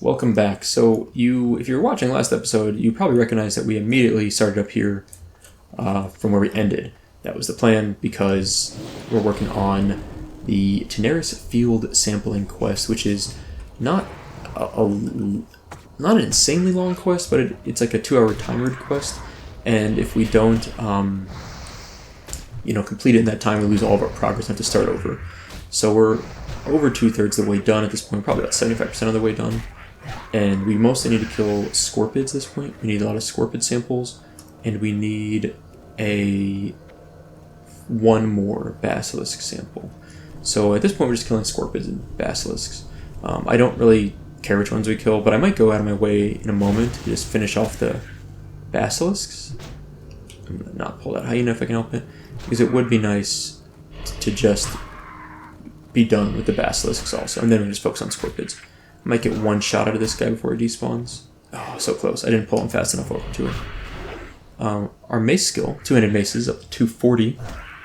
Welcome back. So if you were watching last episode, you probably recognize that we immediately started up here from where we ended. That was the plan because we're working on the Tanaris field sampling quest, which is not an insanely long quest, but it's like a 2-hour timed quest. And if we don't, complete it in that time, we lose all of our progress and have to start over. So we're over 2/3 of the way done at this point, probably about 75% of the way done. And we mostly need to kill scorpids at this point. We need a lot of scorpid samples, and we need one more basilisk sample. So at this point, we're just killing scorpids and basilisks. I don't really care which ones we kill, but I might go out of my way in a moment to just finish off the basilisks. I'm going to not pull that hyena if I can help it, because it would be nice to just be done with the basilisks also, and then we just focus on scorpids. I might get one shot out of this guy before he despawns. Oh, so close. I didn't pull him fast enough over to it. Our mace skill, 2-handed maces, up to 240,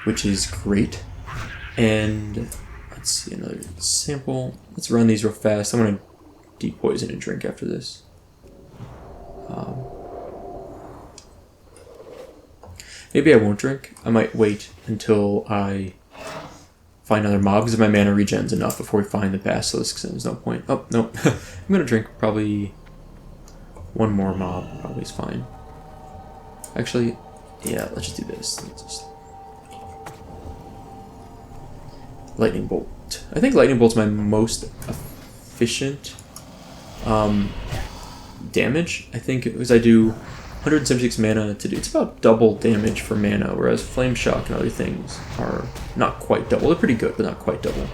which is great. And let's see, another sample. Let's run these real fast. I'm going to depoison and drink after this. Maybe I won't drink. I might wait until I find another mob, because if my mana regens enough before we find the basilisks, and there's no point. Oh, no. I'm going to drink probably one more mob. Probably is fine. Actually, yeah, let's just do this. Lightning Bolt. I think Lightning Bolt's my most efficient damage. I think because I do 176 mana to do. It's about double damage for mana, whereas Flame Shock and other things are not quite double. They're pretty good, but not quite double.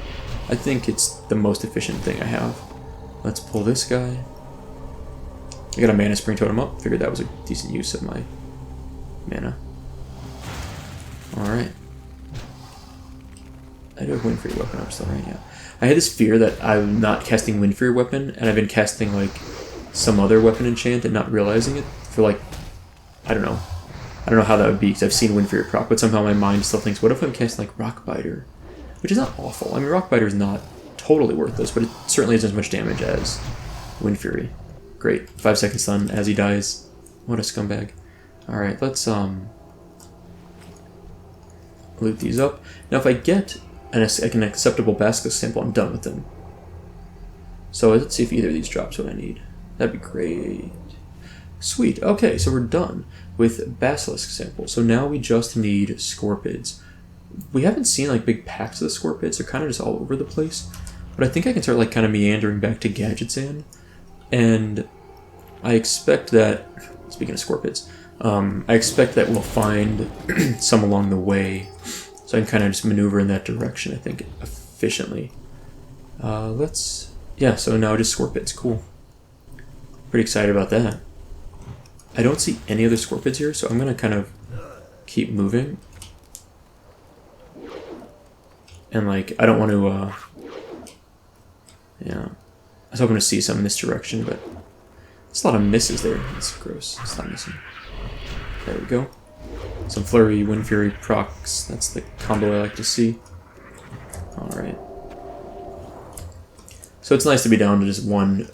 I think it's the most efficient thing I have. Let's pull this guy. I got a Mana Spring Totem up. Figured that was a decent use of my mana. Alright. I do have Wind Fury weapon up still, right? Yeah. I had this fear that I'm not casting Wind Fury weapon, and I've been casting like some other weapon enchant and not realizing it for like, I don't know how that would be, because I've seen Wind Fury proc, but somehow my mind still thinks, what if I'm casting like Rockbiter? Which is not awful. I mean, Rockbiter is not totally worthless, but it certainly isn't as much damage as Wind Fury. Great. 5-second stun as he dies. What a scumbag. Alright, let's loot these up. Now if I get an acceptable basilisk sample, I'm done with them. So let's see if either of these drops what I need. That'd be great. Sweet. Okay, so we're done with basilisk samples. So now we just need scorpids. We haven't seen like big packs of the scorpids. They're kind of just all over the place. But I think I can start like kind of meandering back to Gadgetzan. And I expect that, speaking of scorpids, I expect that we'll find some along the way. So I can kind of just maneuver in that direction, I think, efficiently. So now just scorpids. Cool. Pretty excited about that. I don't see any other scorpids here, so I'm going to kind of keep moving. And, like, I don't want to, yeah. I was hoping to see some in this direction, but there's a lot of misses there. That's gross. It's not missing. There we go. Some Flurry, Wind Fury procs. That's the combo I like to see. Alright. So it's nice to be down to just one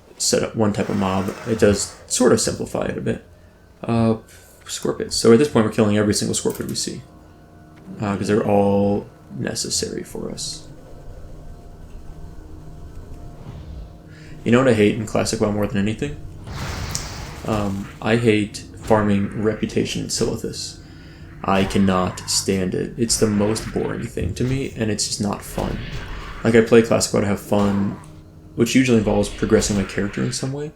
type of mob. It does sort of simplify it a bit. Scorpids. So at this point we're killing every single scorpid we see. Because they're all necessary for us. You know what I hate in Classic WoW more than anything? I hate farming Reputation in Silithus. I cannot stand it. It's the most boring thing to me, and it's just not fun. Like, I play Classic WoW to have fun, which usually involves progressing my character in some way.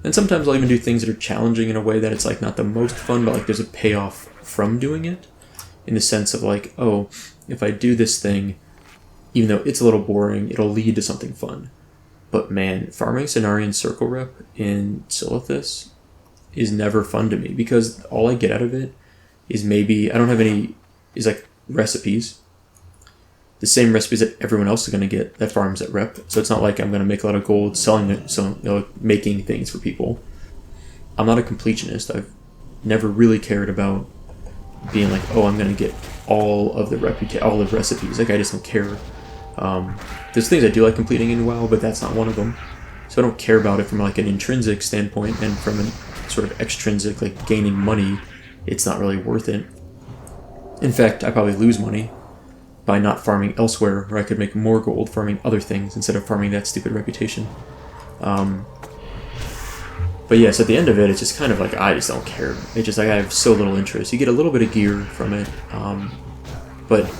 And sometimes I'll even do things that are challenging in a way that it's like not the most fun, but like there's a payoff from doing it. In the sense of like, oh, if I do this thing, even though it's a little boring, it'll lead to something fun. But man, farming Cenarian Circle Rep in Silithus is never fun to me, because all I get out of it is maybe, I don't have any, is like recipes. The same recipes that everyone else is going to get that farms at rep. So it's not like I'm going to make a lot of gold selling it, so making things for people. I'm not a completionist. I've never really cared about being like, oh, I'm going to get all of the recipes. Like, I just don't care. There's things I do like completing in WoW, but that's not one of them. So So I don't care about it from like an intrinsic standpoint, and from a sort of extrinsic, like gaining money, it's not really worth it. In fact, I probably lose money by not farming elsewhere, where I could make more gold farming other things instead of farming that stupid reputation. But yes, at the end of it, it's just kind of like, I just don't care. It's just like I have so little interest. You get a little bit of gear from it, but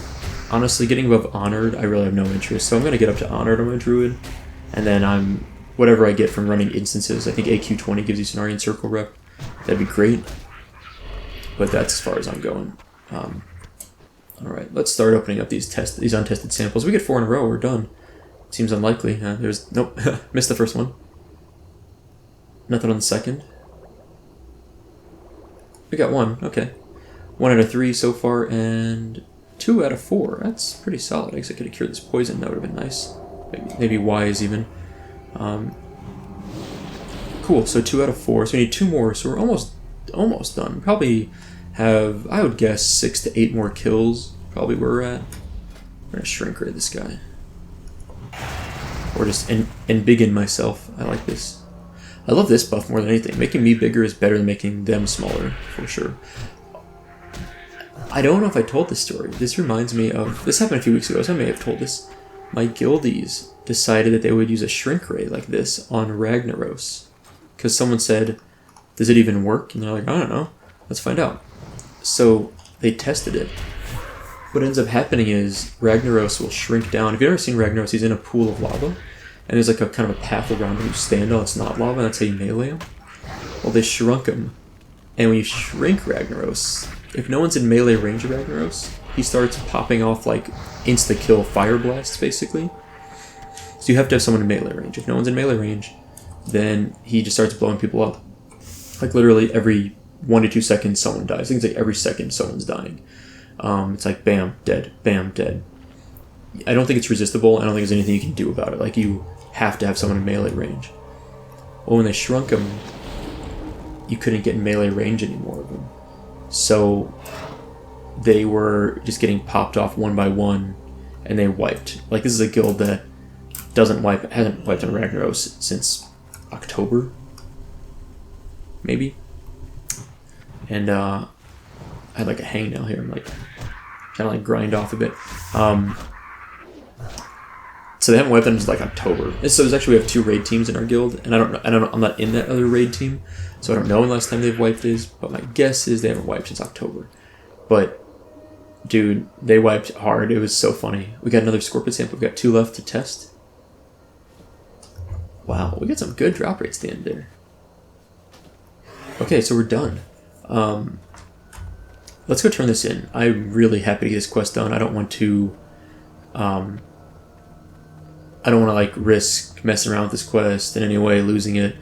honestly, getting above Honored, I really have no interest. So I'm going to get up to Honored on my Druid, and then whatever I get from running instances. I think AQ20 gives you Cenarian Circle rep. That'd be great, but that's as far as I'm going. Alright, let's start opening up these untested samples. We get 4 in a row, we're done. Seems unlikely. Nope, missed the first one. Nothing on the second. We got 1, okay. 1 out of 3 so far, and 2 out of 4. That's pretty solid. I guess I could have cured this poison, that would have been nice. Maybe wise even. Cool, so 2 out of 4, so we need 2 more, so we're almost done. Probably have, I would guess, 6 to 8 more kills, probably where we're at. We're gonna shrink ray this guy. Or just embiggen myself. I like this. I love this buff more than anything. Making me bigger is better than making them smaller, for sure. I don't know if I told this story. This reminds me of, this happened a few weeks ago, so I may have told this. My guildies decided that they would use a shrink ray like this on Ragnaros. Because someone said, does it even work? And they're like, I don't know. Let's find out. So they tested it. What ends up happening is Ragnaros will shrink down. If you've ever seen Ragnaros, he's in a pool of lava. And there's like a kind of a path around him you stand on. It's not lava, that's how you melee him. Well, they shrunk him. And when you shrink Ragnaros, if no one's in melee range of Ragnaros, he starts popping off like insta-kill fire blasts, basically. So you have to have someone in melee range. If no one's in melee range, then he just starts blowing people up. Like literally every 1 to 2 seconds someone dies. I think it's like every second someone's dying. It's like bam, dead, bam, dead. I don't think it's resistible. I don't think there's anything you can do about it. Like you have to have someone in melee range. Well, when they shrunk him, you couldn't get in melee range anymore of them. So they were just getting popped off one by one, and they wiped. Like this is a guild that hasn't wiped on Ragnaros since October, maybe. And I had like a hangnail here. I'm like trying to like grind off a bit. So they haven't wiped them since like October. And so we have 2 raid teams in our guild, and I'm not in that other raid team, so I don't know when the last time they've wiped is. But my guess is they haven't wiped since October. But dude, they wiped hard. It was so funny. We got another Scorpion sample. We've got 2 left to test. Wow, we got some good drop rates at the end there. Okay, so we're done. Let's go turn this in. I'm really happy to get this quest done. I don't want to like risk messing around with this quest in any way, losing it.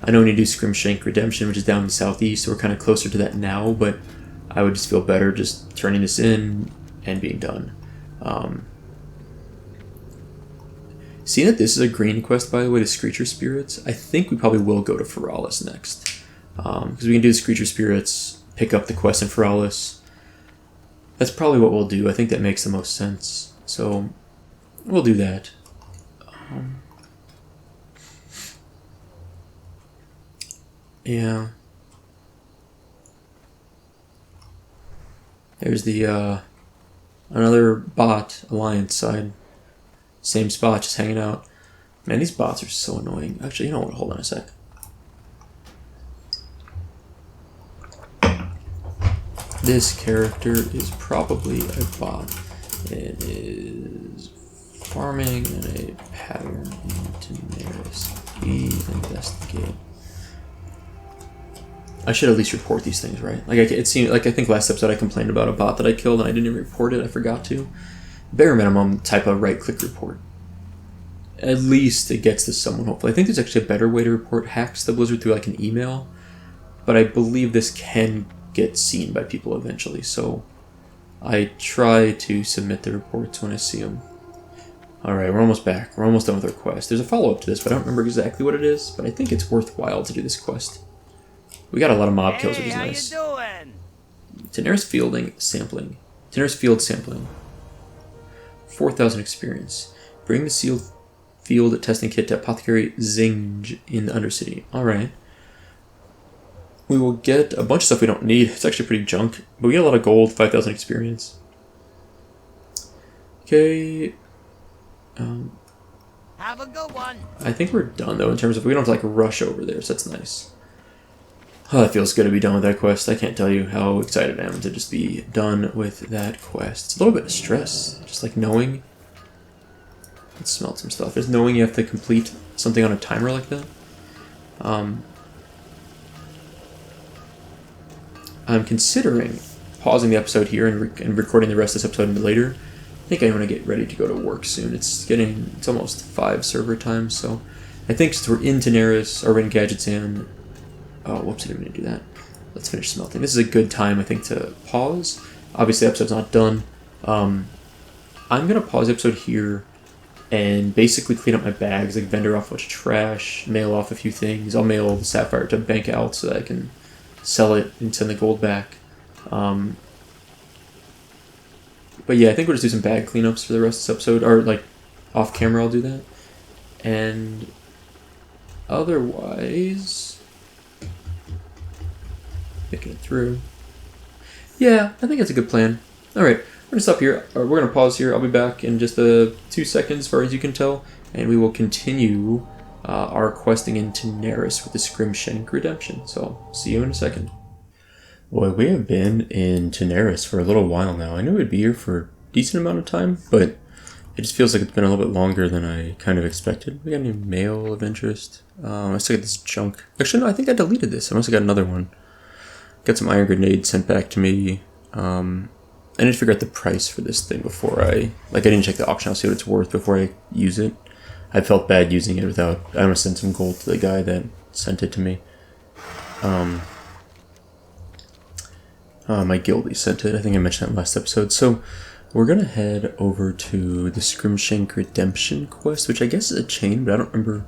I know we need to do Scrimshank Redemption, which is down in the southeast, so we're kind of closer to that now, but I would just feel better just turning this in and being done. Seeing that this is a green quest, by the way, the Screecher Spirits, I think we probably will go to Feralas next. Because we can do the Screecher Spirits, pick up the quest in Feralas. That's probably what we'll do. I think that makes the most sense. So we'll do that. Yeah. There's the another bot alliance side. Same spot, just hanging out. Man, these bots are so annoying. Actually, you know what? Hold on a sec. This character is probably a bot. It is farming in a pattern in Tanaris. Please investigate. I should at least report these things, right? Like it seemed like I think last episode I complained about a bot that I killed and I didn't even report it. I forgot to. Bare minimum, type a right-click report. At least it gets to someone, hopefully. I think there's actually a better way to report hacks to Blizzard through like an email, but I believe this can get seen by people eventually, so I try to submit the reports when I see them. Alright, we're almost back. We're almost done with our quest. There's a follow-up to this, but I don't remember exactly what it is, but I think it's worthwhile to do this quest. We got a lot of mob kills, which is nice. Tanaris fielding sampling. Tanaris field sampling. 4,000 experience. Bring the sealed field testing kit to Apothecary Zinj in the Undercity. Alright. We will get a bunch of stuff we don't need. It's actually pretty junk. But we get a lot of gold, 5,000 experience. Okay. Have a good one. I think we're done, though, in terms of we don't have to, like, rush over there, so that's nice. Oh, it feels good to be done with that quest. I can't tell you how excited I am to just be done with that quest. It's a little bit of stress, just like knowing. Let's smelt some stuff. Just knowing you have to complete something on a timer like that. I'm considering pausing the episode here and recording the rest of this episode later. I think I want to get ready to go to work soon. It's almost 5 server time, so I think since we're in Tanaris, or in Gadgets in. Oh, whoops, I didn't mean to do that. Let's finish smelting. This is a good time, I think, to pause. Obviously, the episode's not done. I'm going to pause the episode here and basically clean up my bags, like vendor off a bunch of trash, mail off a few things. I'll mail the sapphire to bank out so that I can sell it and send the gold back. But yeah, I think we'll just do some bag cleanups for the rest of this episode, or like off camera I'll do that. And otherwise, making it through. Yeah, I think that's a good plan. Alright, we're going to stop here. We're going to pause here. I'll be back in just 2 seconds, as far as you can tell. And we will continue our questing in Tanaris with the Scrimshank Redemption. So, see you in a second. Boy, we have been in Tanaris for a little while now. I knew we'd be here for a decent amount of time, but it just feels like it's been a little bit longer than I kind of expected. We got any mail of interest? I still got this junk. Actually, no, I think I deleted this. I must have got another one. Got some iron grenades sent back to me. I need to figure out the price for this thing before I didn't check the auction. I'll see what it's worth before I use it. I felt bad using it without. I want to send some gold to the guy that sent it to me. My guildie sent it. I think I mentioned that last episode. So we're gonna head over to the Scrimshank Redemption quest, which I guess is a chain, but I don't remember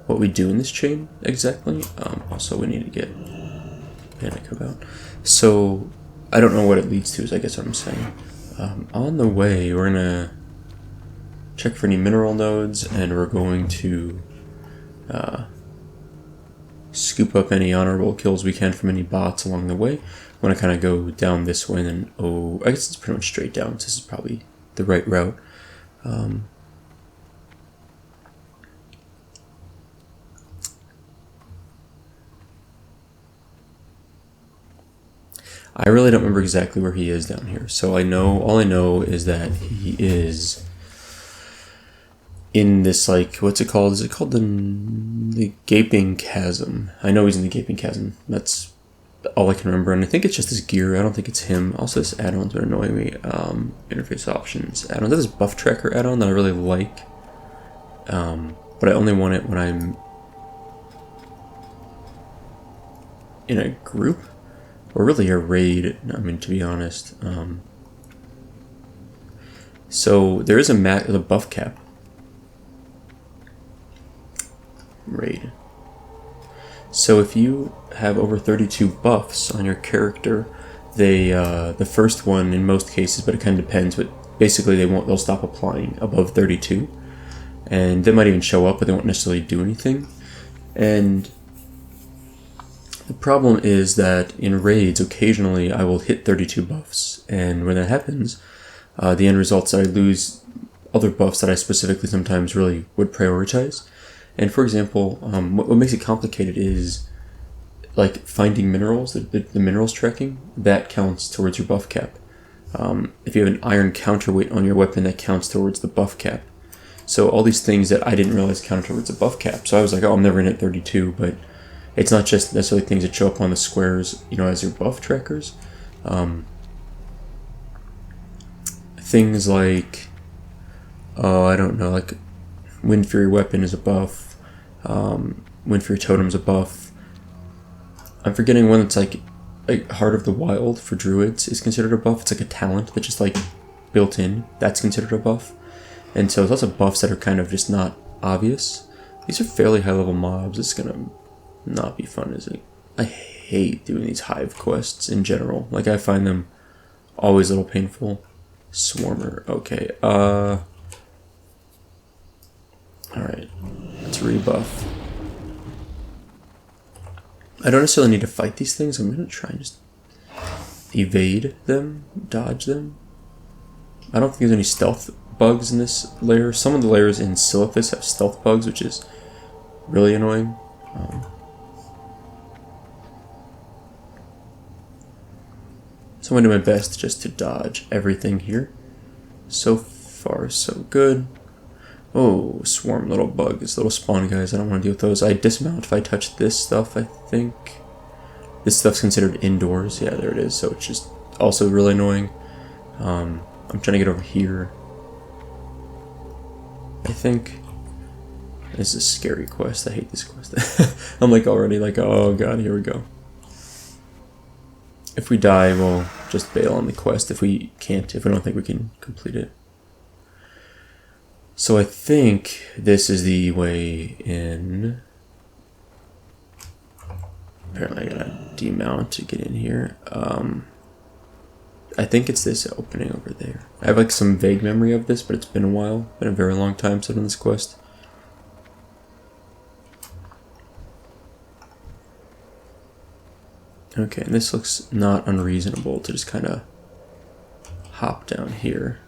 what we do in this chain exactly. Also, we need to get panic about. So I don't know what it leads to, is I guess what I'm saying. On the way, we're gonna check for any mineral nodes, and we're going to scoop up any honorable kills we can from any bots along the way. I'm gonna kind of go down this way, and then I guess it's pretty much straight down. So this is probably the right route. I really don't remember exactly where he is down here. So all I know is that he is in this, like, what's it called? Is it called the Gaping Chasm? I know he's in the Gaping Chasm. That's all I can remember. And I think it's just his gear. I don't think it's him. Also, this add-on's been annoying me. Interface options. Add-on. There's this buff tracker add-on that I really like. But I only want it when I'm in a group. Or really a raid, I mean, to be honest. So there is a buff cap. Raid. So if you have over 32 buffs on your character, the first one in most cases, but it kind of depends, but basically they'll stop applying above 32. And they might even show up, but they won't necessarily do anything. And the problem is that in raids, occasionally I will hit 32 buffs, and when that happens, the end result is I lose other buffs that I specifically sometimes really would prioritize. And for example, what makes it complicated is like finding minerals, the minerals tracking, that counts towards your buff cap. If you have an iron counterweight on your weapon, that counts towards the buff cap. So all these things that I didn't realize counted towards the buff cap. So I was like, oh, I'm never gonna hit 32, but it's not just necessarily things that show up on the squares, as your buff trackers. Things like, I don't know, like Wind Fury Weapon is a buff, Wind Fury Totem's a buff. I'm forgetting one that's like Heart of the Wild for druids is considered a buff. It's like a talent that's just like built in. That's considered a buff. And so there's lots of buffs that are kind of just not obvious. These are fairly high level mobs. It's gonna not be fun, is it? I hate doing these hive quests in general. Like, I find them always a little painful. Swarmer, okay. sorcery buff. I don't necessarily need to fight these things. I'm going to try and just evade them, dodge them. I don't think there's any stealth bugs in this layer. Some of the layers in Silithus have stealth bugs, which is really annoying. So I'm going to do my best just to dodge everything here. So far, so good. Oh, swarm little bugs, little spawn guys. I don't want to deal with those. I dismount if I touch this stuff, I think. This stuff's considered indoors. Yeah, there it is. So it's just also really annoying. I'm trying to get over here. I think this is a scary quest. I hate this quest. I'm like already like, oh god, here we go. If we die, we'll just bail on the quest if we can't, if we don't think we can complete it. So I think this is the way in. Apparently I gotta demount to get in here. I think it's this opening over there. I have like some vague memory of this, but it's been a while. Been a very long time since I've done this quest. Okay, and this looks not unreasonable to just kind of hop down here.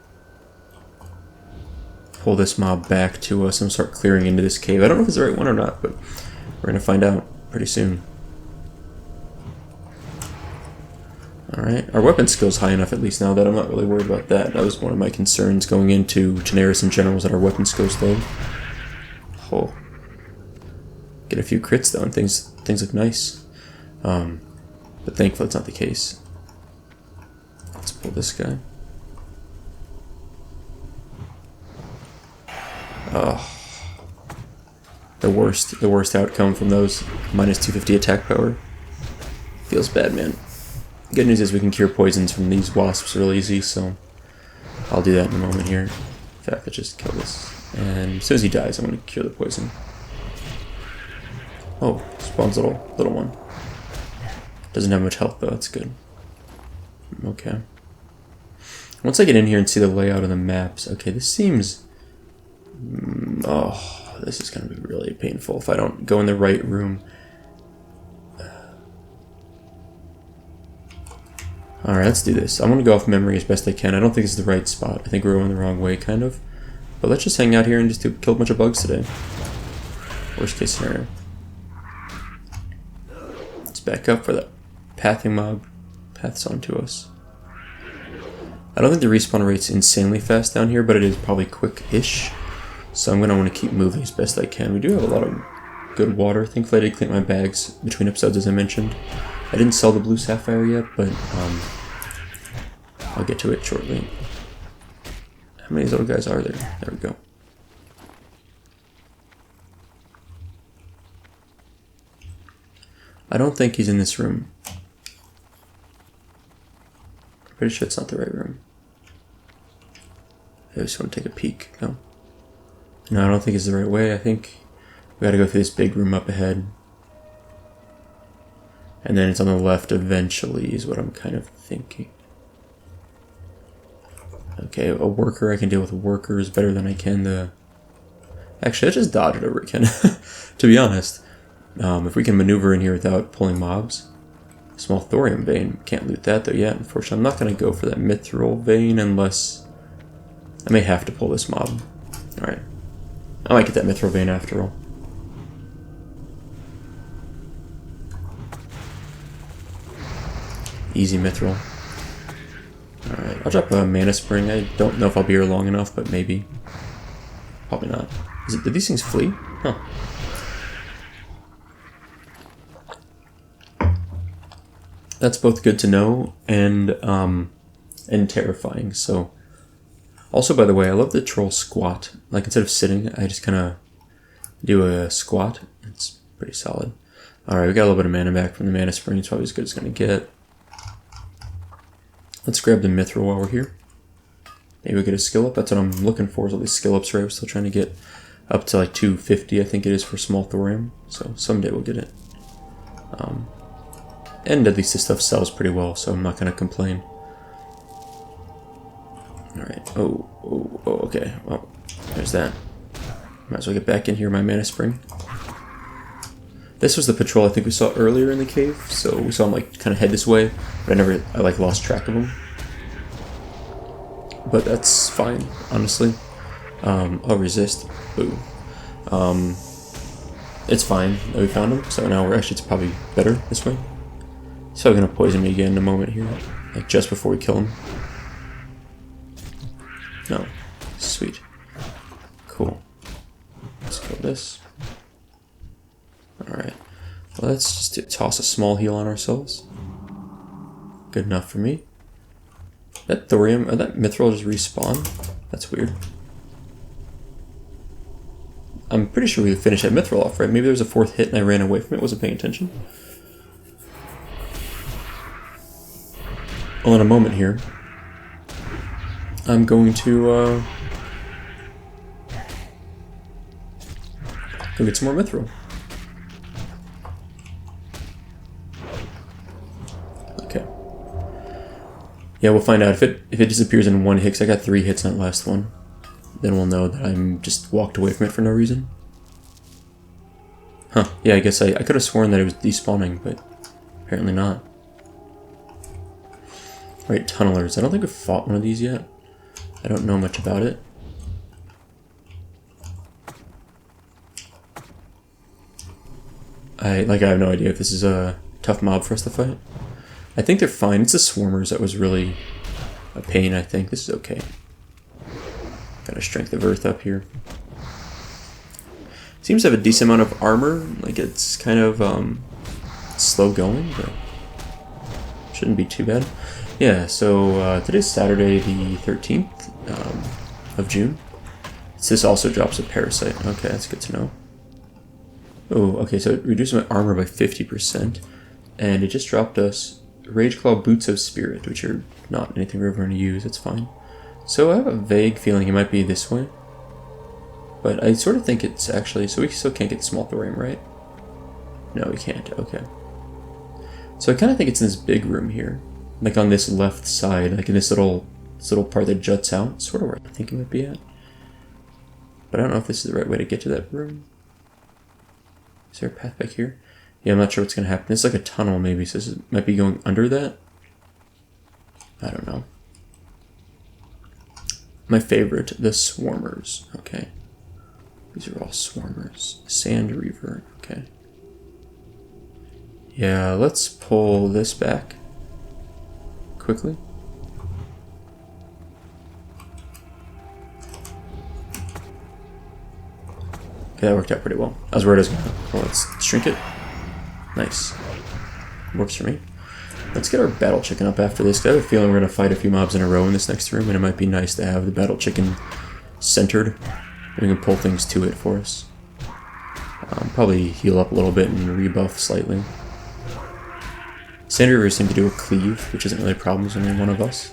Pull this mob back to us and start clearing into this cave. I don't know if it's the right one or not, but we're going to find out pretty soon. Alright, our weapon skill's high enough at least now that I'm not really worried about that. That was one of my concerns going into Tanaris in general, was that our weapon skill's low. Oh. Get a few crits though, and things look nice. But thankfully it's not the case. Let's pull this guy. Oh. The worst outcome from those. Minus 250 attack power. Feels bad, man. Good news is we can cure poisons from these wasps real easy, so I'll do that in a moment here. In fact, let's just kill this. And as soon as he dies, I'm going to cure the poison. Oh, spawns little one. Doesn't have much health though, that's good. Okay. Once I get in here and see the layout of the maps, okay, this seems... oh, this is going to be really painful if I don't go in the right room. Alright, let's do this. I'm going to go off memory as best I can. I don't think this is the right spot. I think we're going the wrong way, kind of. But let's just hang out here and just kill a bunch of bugs today. Worst case scenario. Let's back up for that pathing mob. Paths onto us. I don't think the respawn rate's insanely fast down here, but it is probably quick-ish. So I'm going to want to keep moving as best I can. We do have a lot of good water. Thankfully I did clean my bags between episodes, as I mentioned. I didn't sell the blue sapphire yet, but I'll get to it shortly. How many of these little guys are there? There we go. I don't think he's in this room. Pretty sure it's not the right room. I just want to take a peek. No. No, I don't think it's the right way. I think we gotta go through this big room up ahead. And then it's on the left eventually, is what I'm kind of thinking. Okay, a worker. I can deal with workers better than I can the... Actually, I just dodge it over again, to be honest. If we can maneuver in here without pulling mobs. Small thorium vein. Can't loot that though yet, unfortunately. I'm not going to go for that mithril vein unless... I may have to pull this mob. Alright. I might get that mithril vein after all. Easy mithril. Alright, I'll drop a mana spring. I don't know if I'll be here long enough, but maybe. Probably not. Did these things flee? Huh. That's both good to know and terrifying. So, also by the way, I love the troll squat. Like instead of sitting, I just kind of do a squat. It's pretty solid. All right, we got a little bit of mana back from the mana spring. It's probably as good as it's gonna get. Let's grab the mithril while we're here. Maybe we'll get a skill up. That's what I'm looking for. Is all these skill ups, right? We're still trying to get up to like 250, I think it is, for small thorium. So someday we'll get it. And at least this stuff sells pretty well, so I'm not going to complain. Alright. Oh, okay. Well, there's that. Might as well get back in here, my mana spring. This was the patrol I think we saw earlier in the cave, so we saw him like kind of head this way, but I like lost track of him. But that's fine, honestly. I'll resist. Boo. It's fine that we found him, so now we're actually, it's probably better this way. So we're gonna poison me again in a moment here, like just before we kill him. No. Sweet. Cool. Let's kill this. Alright. Well, let's just toss a small heal on ourselves. Good enough for me. That thorium, or that mithril just respawn? That's weird. I'm pretty sure we finished that mithril off, right? Maybe there was a fourth hit and I ran away from it, wasn't paying attention. Well, in a moment here, I'm going to go get some more mithril. Okay. Yeah, we'll find out if it disappears in one hit. 'Cause I got 3 hits on that last one. Then we'll know that I'm just walked away from it for no reason. Huh. Yeah, I guess I could have sworn that it was despawning, but apparently not. Right, tunnelers. I don't think we've fought one of these yet. I don't know much about it. I have no idea if this is a tough mob for us to fight. I think they're fine. It's the swarmers that was really a pain, I think. This is okay. Got a strength of earth up here. Seems to have a decent amount of armor. Like, it's kind of slow going, but shouldn't be too bad. Yeah, so today's Saturday the 13th of June. So this also drops a parasite. Okay, that's good to know. Oh, okay, so it reduced my armor by 50%. And it just dropped us Rageclaw Boots of Spirit, which are not anything we're ever going to use. It's fine. So I have a vague feeling it might be this way. But I sort of think it's actually... So we still can't get small thorium, right? No, we can't. Okay. So I kind of think it's in this big room here. Like on this left side. Like in this little part that juts out. Sort of where I think it might be at. But I don't know if this is the right way to get to that room. Is there a path back here? Yeah, I'm not sure what's going to happen. It's like a tunnel maybe. So this might be going under that. I don't know. My favorite, the swarmers. Okay. These are all swarmers. Sand Reaver. Okay. Yeah, let's pull this back quickly. Okay, that worked out pretty well. I was worried I was going to... Well, let's shrink it. Nice. Works for me. Let's get our battle chicken up after this. I have a feeling we're going to fight a few mobs in a row in this next room, and it might be nice to have the battle chicken centered. And we can pull things to it for us. Probably heal up a little bit and rebuff slightly. Sand Reavers seem to do a cleave, which isn't really a problem, there's only one of us.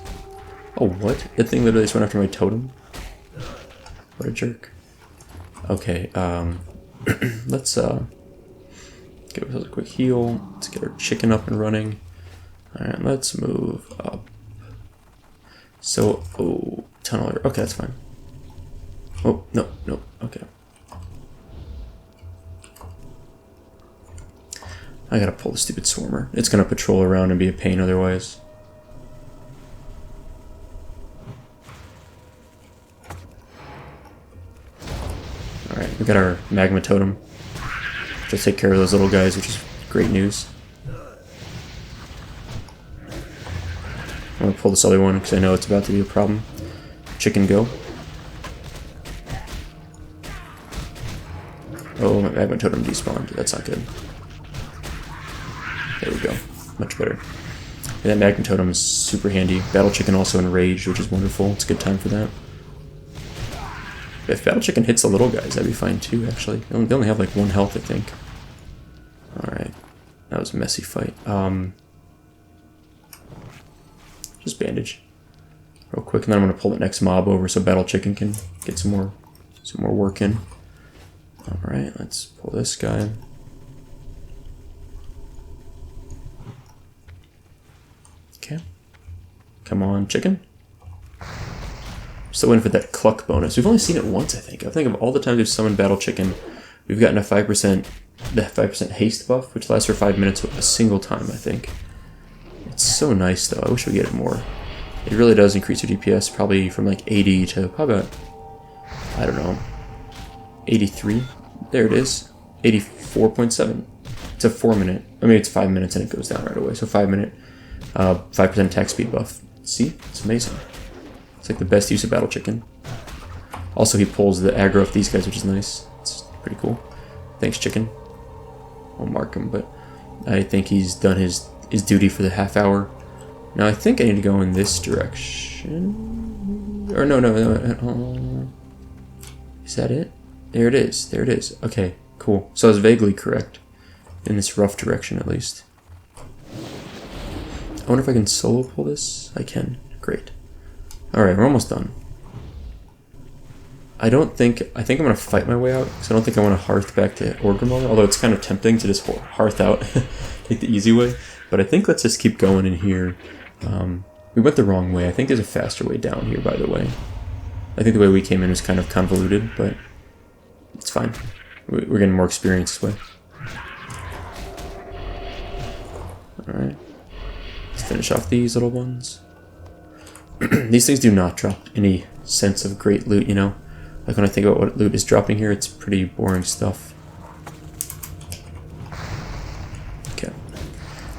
Oh, what? That thing literally just went after my totem? What a jerk. Okay, let's give ourselves a quick heal. Let's get our chicken up and running. Alright, let's move up. So, oh, tunneler. Okay, that's fine. Oh, no, no, okay. I gotta pull the stupid swarmer. It's gonna patrol around and be a pain otherwise. Alright, we got our magma totem. Just take care of those little guys, which is great news. I'm gonna pull this other one because I know it's about to be a problem. Chicken go. Oh, my magma totem despawned. That's not good. There we go. Much better. And that magma totem is super handy. Battle chicken also enraged, which is wonderful. It's a good time for that. If battle chicken hits the little guys, that'd be fine too, actually. They only have like 1 health, I think. Alright. That was a messy fight. Just bandage. Real quick, and then I'm gonna pull the next mob over so battle chicken can get some more work in. Alright, let's pull this guy. Okay. Come on, chicken. Still waiting for that cluck bonus. We've only seen it once, I think. I think of all the times we've summoned Battle Chicken, we've gotten a 5% haste buff, which lasts for 5 minutes a single time, I think. It's so nice, though. I wish we get it more. It really does increase your DPS, probably from like 80 to probably about, I don't know, 83. There it is. 84.7. It's a 4 minute. I mean, it's 5 minutes and it goes down right away. So 5 minute, 5% attack speed buff. See? It's amazing. It's like the best use of Battle Chicken. Also, he pulls the aggro of these guys, which is nice. It's pretty cool. Thanks, Chicken. I'll mark him, but I think he's done his duty for the half hour. Now, I think I need to go in this direction. Or no. Is that it? There it is. There it is. Okay, cool. So I was vaguely correct. In this rough direction, at least. I wonder if I can solo pull this? I can. Great. Alright, we're almost done. I think I'm going to fight my way out, because I don't think I want to hearth back to Orgrimmar, although it's kind of tempting to just hearth out, take the easy way. But I think let's just keep going in here. We went the wrong way. I think there's a faster way down here, by the way. I think the way we came in was kind of convoluted, but it's fine. We're getting more experience this way. Alright. Let's finish off these little ones. These things do not drop any sense of great loot, you know? Like when I think about what loot is dropping here, it's pretty boring stuff. Okay.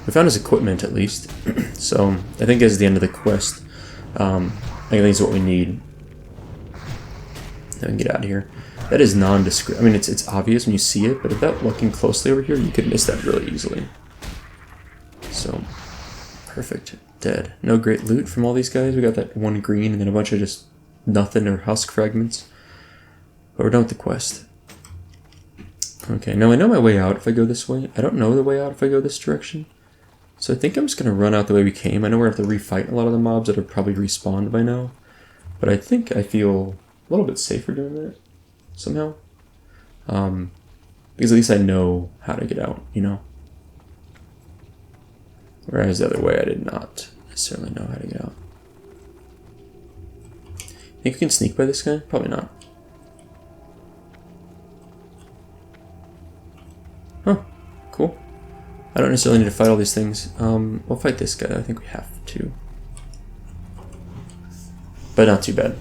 We found his equipment, at least. So, I think as the end of the quest, I think is what we need. Then we can get out of here. That is nondescript. I mean, it's obvious when you see it, but without looking closely over here, you could miss that really easily. So, perfect. Dead. No great loot from all these guys. We got that one green and then a bunch of just nothing or husk fragments. But we're done with the quest. Okay, now I know my way out if I go this way. I don't know the way out if I go this direction. So I think I'm just going to run out the way we came. I know we're going to have to refight a lot of the mobs that are probably respawned by now. But I think I feel a little bit safer doing that somehow. Because at least I know how to get out, you know? Whereas the other way, I did not necessarily know how to get out. Think we can sneak by this guy? Probably not. Huh. Cool. I don't necessarily need to fight all these things. We'll fight this guy. I think we have to. But not too bad.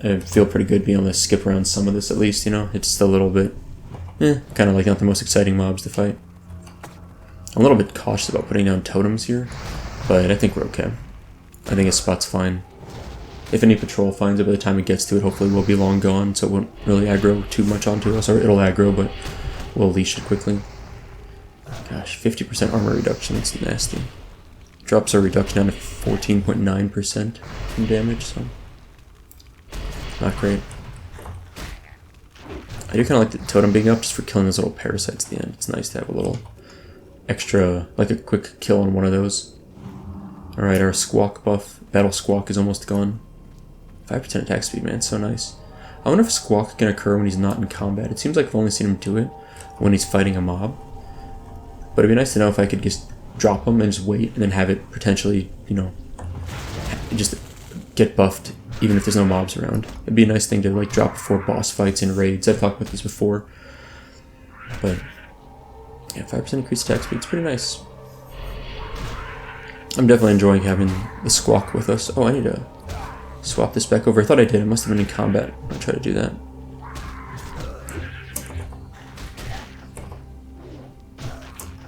I feel pretty good being able to skip around some of this at least, you know? It's just a little bit... kind of like not the most exciting mobs to fight. I'm a little bit cautious about putting down totems here, but I think we're okay. I think his spot's fine. If any patrol finds it by the time it gets to it, hopefully we'll be long gone, so it won't really aggro too much onto us. Or it'll aggro, but we'll leash it quickly. Gosh, 50% armor reduction, that's nasty. Drops our reduction down to 14.9% from damage, so... not great. I do kind of like the totem being up just for killing those little parasites at the end. It's nice to have a little... extra, like a quick kill on one of those. Alright, our squawk buff, battle squawk is almost gone. 5% attack speed, man, so nice. I wonder if squawk can occur when he's not in combat. It seems like I've only seen him do it when he's fighting a mob. But it'd be nice to know if I could just drop him and just wait and then have it potentially, you know, just get buffed even if there's no mobs around. It'd be a nice thing to like drop before boss fights and raids. I've talked about this before. But yeah, 5% increased attack speed, it's pretty nice. I'm definitely enjoying having the squawk with us. Oh, I need to swap this back over. I thought I did. I must have been in combat. I'll try to do that.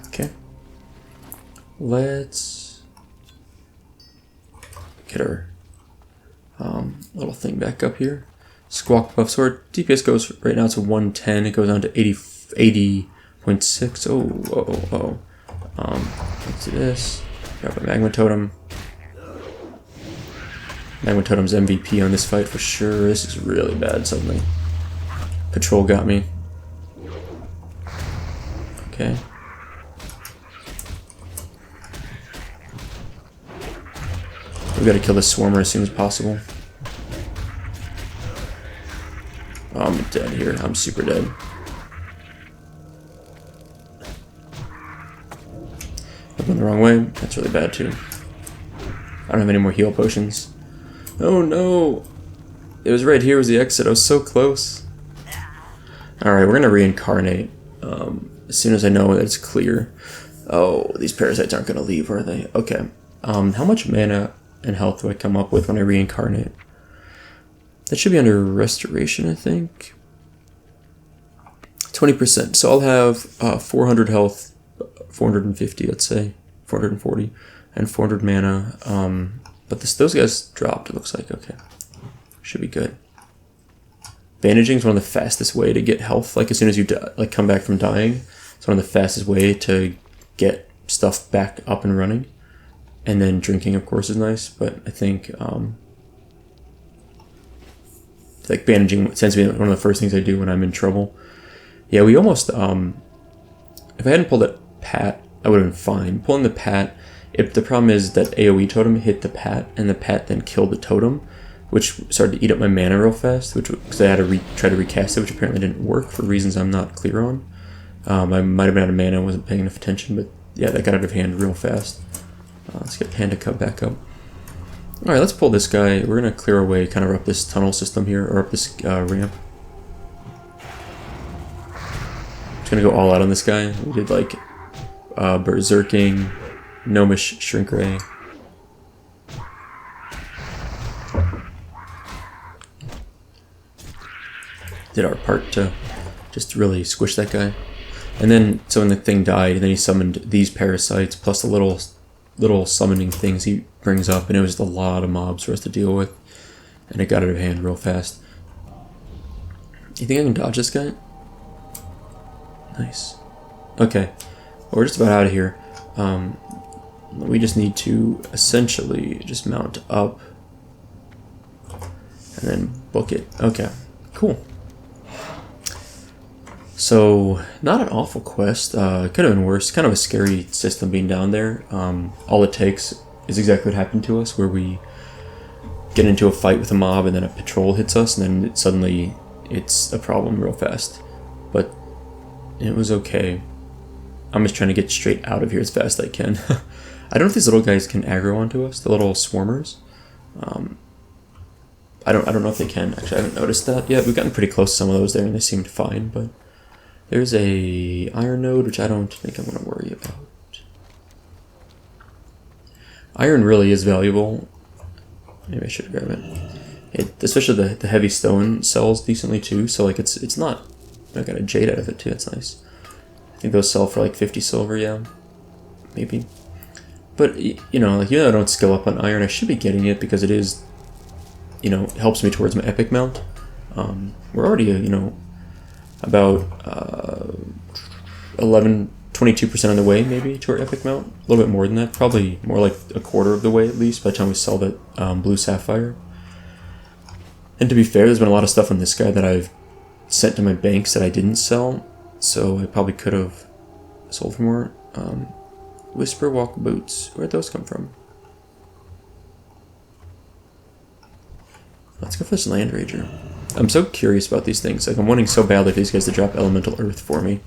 Okay. Let's get our little thing back up here. Squawk buff. So our DPS goes right now to 110. It goes down to 80.6. Oh. Let's do this. Grab a Magma Totem. Magma Totem's MVP on this fight for sure. This is really bad suddenly. Patrol got me. Okay. We gotta kill this Swarmer as soon as possible. Oh, I'm dead here. I'm super dead. I went the wrong way. That's really bad too. I don't have any more heal potions. Oh no! It was right here was the exit. I was so close. Alright, we're gonna reincarnate. As soon as I know that it's clear. Oh, these parasites aren't gonna leave, are they? Okay. How much mana and health do I come up with when I reincarnate? That should be under restoration, I think. 20%. So I'll have 400 health, 450, let's say. 440. And 400 mana. But those guys dropped, it looks like. Okay. Should be good. Bandaging is one of the fastest way to get health. Like as soon as you come back from dying, it's one of the fastest way to get stuff back up and running. And then drinking, of course, is nice. But I think like bandaging tends to be one of the first things I do when I'm in trouble. Yeah, we almost if I hadn't pulled that pat, I would have been fine. Pulling the pat, the problem is that AoE totem hit the pat, and the pat then killed the totem, which started to eat up my mana real fast, because I had to try to recast it, which apparently didn't work for reasons I'm not clear on. I might have been out of mana, I wasn't paying enough attention, but yeah, that got out of hand real fast. Let's get Panda Cub back up. Alright, let's pull this guy. We're going to clear away, kind of up this tunnel system here, or up this ramp. Just going to go all out on this guy. We did like Berserking, Gnomish Shrink Ray. Did our part to just really squish that guy. And then, so when the thing died, then he summoned these parasites, plus the little summoning things he brings up, and it was just a lot of mobs for us to deal with. And it got out of hand real fast. You think I can dodge this guy? Nice. Okay, well, we're just about out of here. We just need to essentially just mount up and then book it. Okay, cool. So, not an awful quest. It could have been worse. Kind of a scary system being down there. All it takes is exactly what happened to us, where we get into a fight with a mob and then a patrol hits us, and then suddenly it's a problem real fast. But it was okay. I'm just trying to get straight out of here as fast as I can. I don't know if these little guys can aggro onto us, the little swarmers. I don't know if they can. Actually, I haven't noticed that yet. We've gotten pretty close to some of those there, and they seemed fine, but there's a iron node, which I don't think I'm going to worry about. Iron really is valuable. Maybe I should grab it. Especially the heavy stone sells decently too, so like it's not. I got a jade out of it too. That's nice. I think those sell for like 50 silver. Yeah, maybe. But you know, like even though I don't skill up on iron, I should be getting it because it is, you know, helps me towards my epic mount. We're already, you know, about 22% on the way, maybe, to our epic mount. A little bit more than that, probably more like a quarter of the way at least by the time we sell that blue sapphire. And to be fair, there's been a lot of stuff on this guy that I've sent to my banks that I didn't sell, so I probably could have sold for more. Whisper Walk boots, where'd those come from? Let's go for this Land Rager. I'm so curious about these things. Like, I'm wanting so badly for these guys to drop Elemental Earth for me.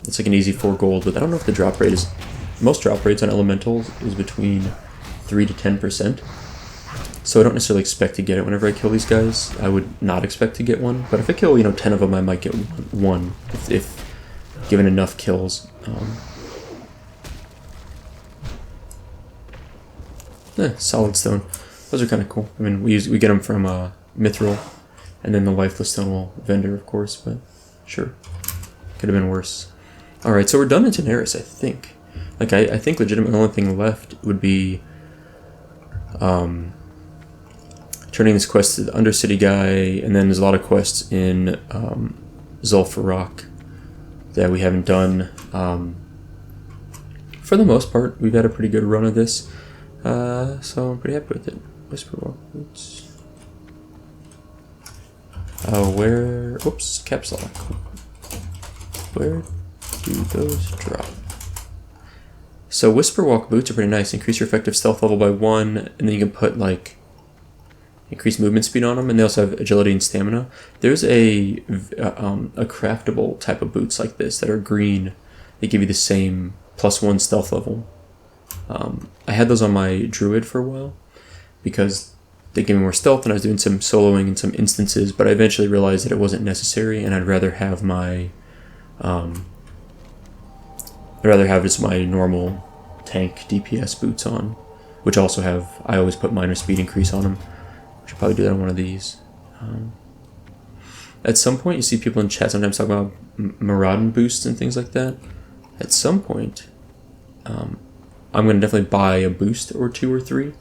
It's like an easy 4 gold, but I don't know if the drop rate is... Most drop rates on Elementals is between 3 to 10%. So I don't necessarily expect to get it whenever I kill these guys. I would not expect to get one. But if I kill, you know, 10 of them, I might get one. If given enough kills. Solid Stone. Those are kind of cool. I mean, we get them from Mithril, and then the Lifeless Stone will vendor, of course, but sure. Could have been worse. Alright, so we're done in Tanaris, I think. Like, I think legitimately the only thing left would be turning this quest to the Undercity guy, and then there's a lot of quests in Zul'Farrak that we haven't done. For the most part, we've had a pretty good run of this, so I'm pretty happy with it. Whisper Walk boots. Where... Oops, caps lock. Where do those drop? So Whisper Walk boots are pretty nice. Increase your effective stealth level by 1, and then you can put like increased movement speed on them, and they also have agility and stamina. There's a craftable type of boots like this that are green. They give you the same +1 stealth level. I had those on my druid for a while because they gave me more stealth, and I was doing some soloing in some instances, but I eventually realized that it wasn't necessary, and I'd rather have my, I'd rather have just my normal tank DPS boots on, which also have, I always put minor speed increase on them. I should probably do that on one of these. At some point, you see people in chat sometimes talk about Maraudin boosts and things like that. At some point, I'm going to definitely buy a boost or 2 or 3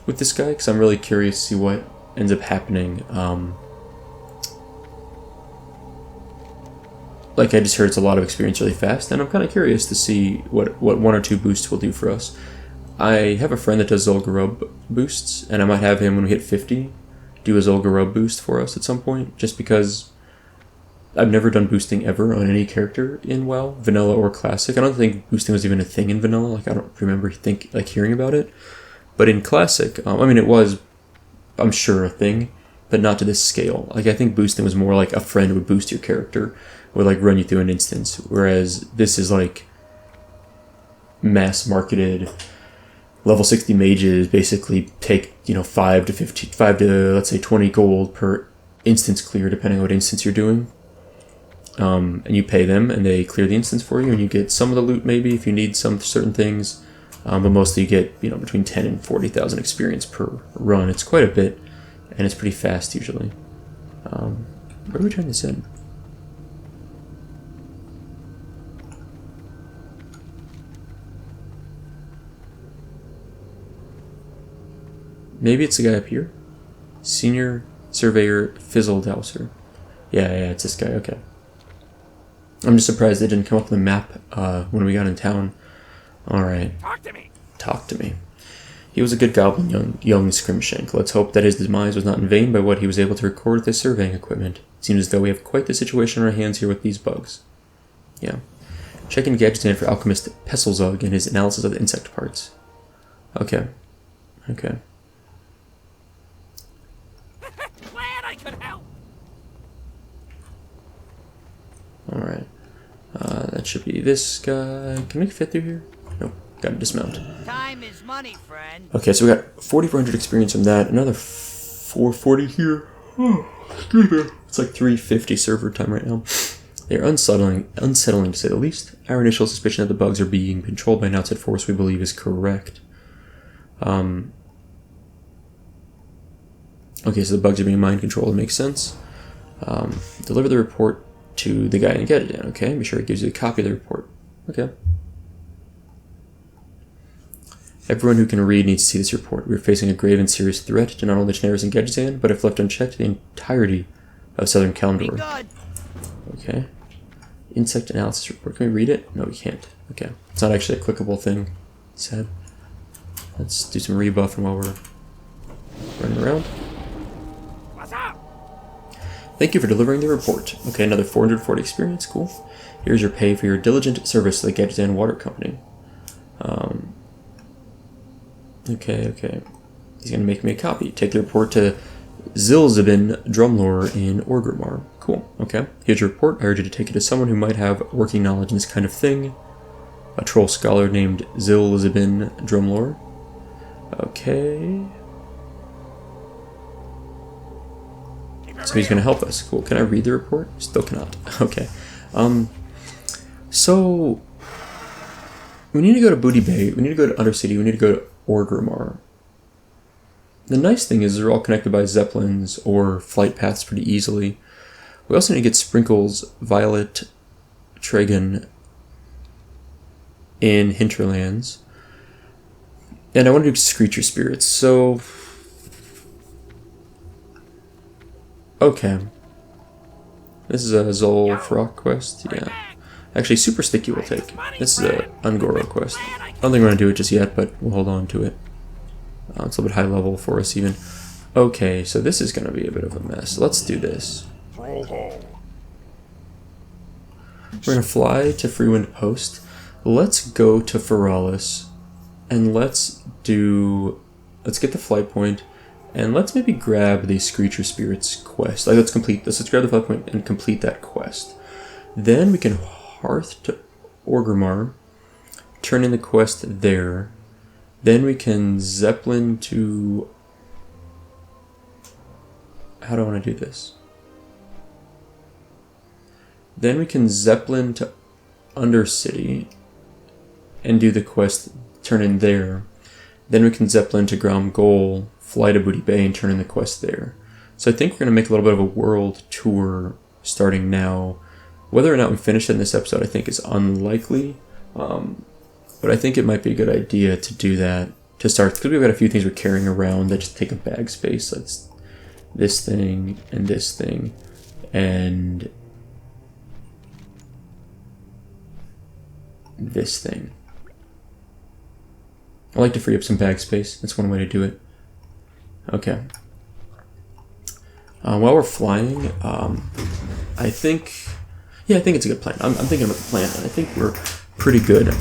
with this guy, because I'm really curious to see what ends up happening. Like, I just heard it's a lot of experience really fast, and I'm kind of curious to see what 1 or 2 boosts will do for us. I have a friend that does Zul'Gurub boosts, and I might have him, when we hit 50, do a Zul'Gurub boost for us at some point, just because I've never done boosting ever on any character in WoW, vanilla or classic. I don't think boosting was even a thing in vanilla. Like, I don't remember hearing about it. But in classic, I mean, it was, I'm sure, a thing, but not to this scale. Like, I think boosting was more like a friend would boost your character, or like run you through an instance, whereas this is like mass marketed. Level 60 mages basically take, 5 to let's say 20 gold per instance clear, depending on what instance you're doing. And you pay them, and they clear the instance for you, and you get some of the loot maybe if you need some certain things. But mostly you get, between 10 and 40,000 experience per run. It's quite a bit, and it's pretty fast usually. Where do we turn this in? Maybe it's the guy up here? Senior Surveyor Fizzledowser. Yeah, it's this guy, okay. I'm just surprised they didn't come up with the map when we got in town. Alright. Talk to me. He was a good goblin, young Scrimshank. Let's hope that his demise was not in vain by what he was able to record with his surveying equipment. It seems as though we have quite the situation on our hands here with these bugs. Yeah. Checking Gadgetan for Alchemist Pestlezug and his analysis of the insect parts. Okay. Glad I could help. Alright. That should be this guy. Can we fit through here? Nope. Gotta dismount. Time is money, friend. Okay, so we got 4,400 experience from that. Another 440 here. Oh, excuse me. It's like 350 server time right now. They are unsettling to say the least. Our initial suspicion that the bugs are being controlled by an outside force we believe is correct. Okay, so the bugs are being mind controlled. It makes sense. Deliver the report to the guy in Gadgetan, okay? Be sure it gives you a copy of the report. Okay. Everyone who can read needs to see this report. We are facing a grave and serious threat to not only Tanaris and Gadgetan, but if left unchecked, the entirety of Southern Kalimdor. Okay. Insect analysis report. Can we read it? No, we can't. Okay. It's not actually a clickable thing. Sad. Let's do some rebuffing while we're running around. Thank you for delivering the report. Okay, another 440 experience. Cool. Here's your pay for your diligent service to the Gadgetan Water Company. Okay. He's going to make me a copy. Take the report to Zilzibin Drumlore in Orgrimmar. Cool. Okay. Here's your report. I urge you to take it to someone who might have working knowledge in this kind of thing. A troll scholar named Zilzibin Drumlore. Okay. So he's going to help us. Cool. Can I read the report? Still cannot. Okay. So we need to go to Booty Bay. We need to go to Undercity. We need to go to Orgrimmar. The nice thing is they're all connected by zeppelins or flight paths pretty easily. We also need to get Sprinkles, Violet, Tragan in Hinterlands. And I want to do Screecher Spirits. So okay. This is a Zul'Farrak quest. Yeah. Actually, Super Sticky will take. This is a Ungoro quest. I don't think we're going to do it just yet, but we'll hold on to it. It's a little bit high level for us even. Okay, so this is going to be a bit of a mess. Let's do this. We're going to fly to Freewind Post. Let's go to Feralas. And let's get the flight point. And let's maybe grab the Screecher Spirits quest. Let's grab the flight point and complete that quest. Then we can hearth to Orgrimmar, turn in the quest there. Then we can zeppelin to how do I want to do this? Then we can Zeppelin to Undercity and do the quest, turn in there. Then we can Zeppelin to Ground Goal, fly to Booty Bay, and turn in the quest there. So I think we're going to make a little bit of a world tour starting now. Whether or not we finish it in this episode, I think is unlikely. But I think it might be a good idea to do that to start, because we've got a few things we're carrying around that just take up bag space. Like this thing, and this thing. I like to free up some bag space. That's one way to do it. Okay. While we're flying, I think it's a good plan. I'm thinking about the plan, and I think we're pretty good.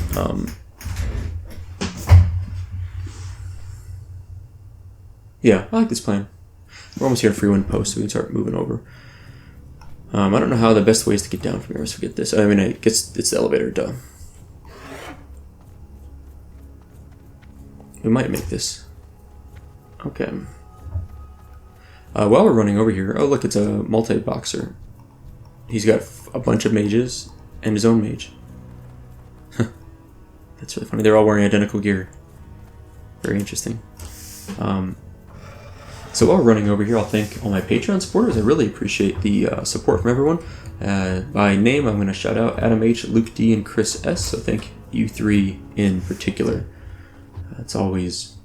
Yeah, I like this plan. We're almost here at Freewind Post, so we can start moving over. I don't know how the best way is to get down from here. Let's forget this. I mean, it's the elevator, duh. We might make this. Okay. While we're running over here, oh look, it's a multi-boxer. He's got a bunch of mages and his own mage. That's really funny. They're all wearing identical gear. Very interesting. So while we're running over here, I'll thank all my Patreon supporters. I really appreciate the support from everyone. By name, I'm going to shout out Adam H, Luke D, and Chris S. So thank you three in particular. It's always...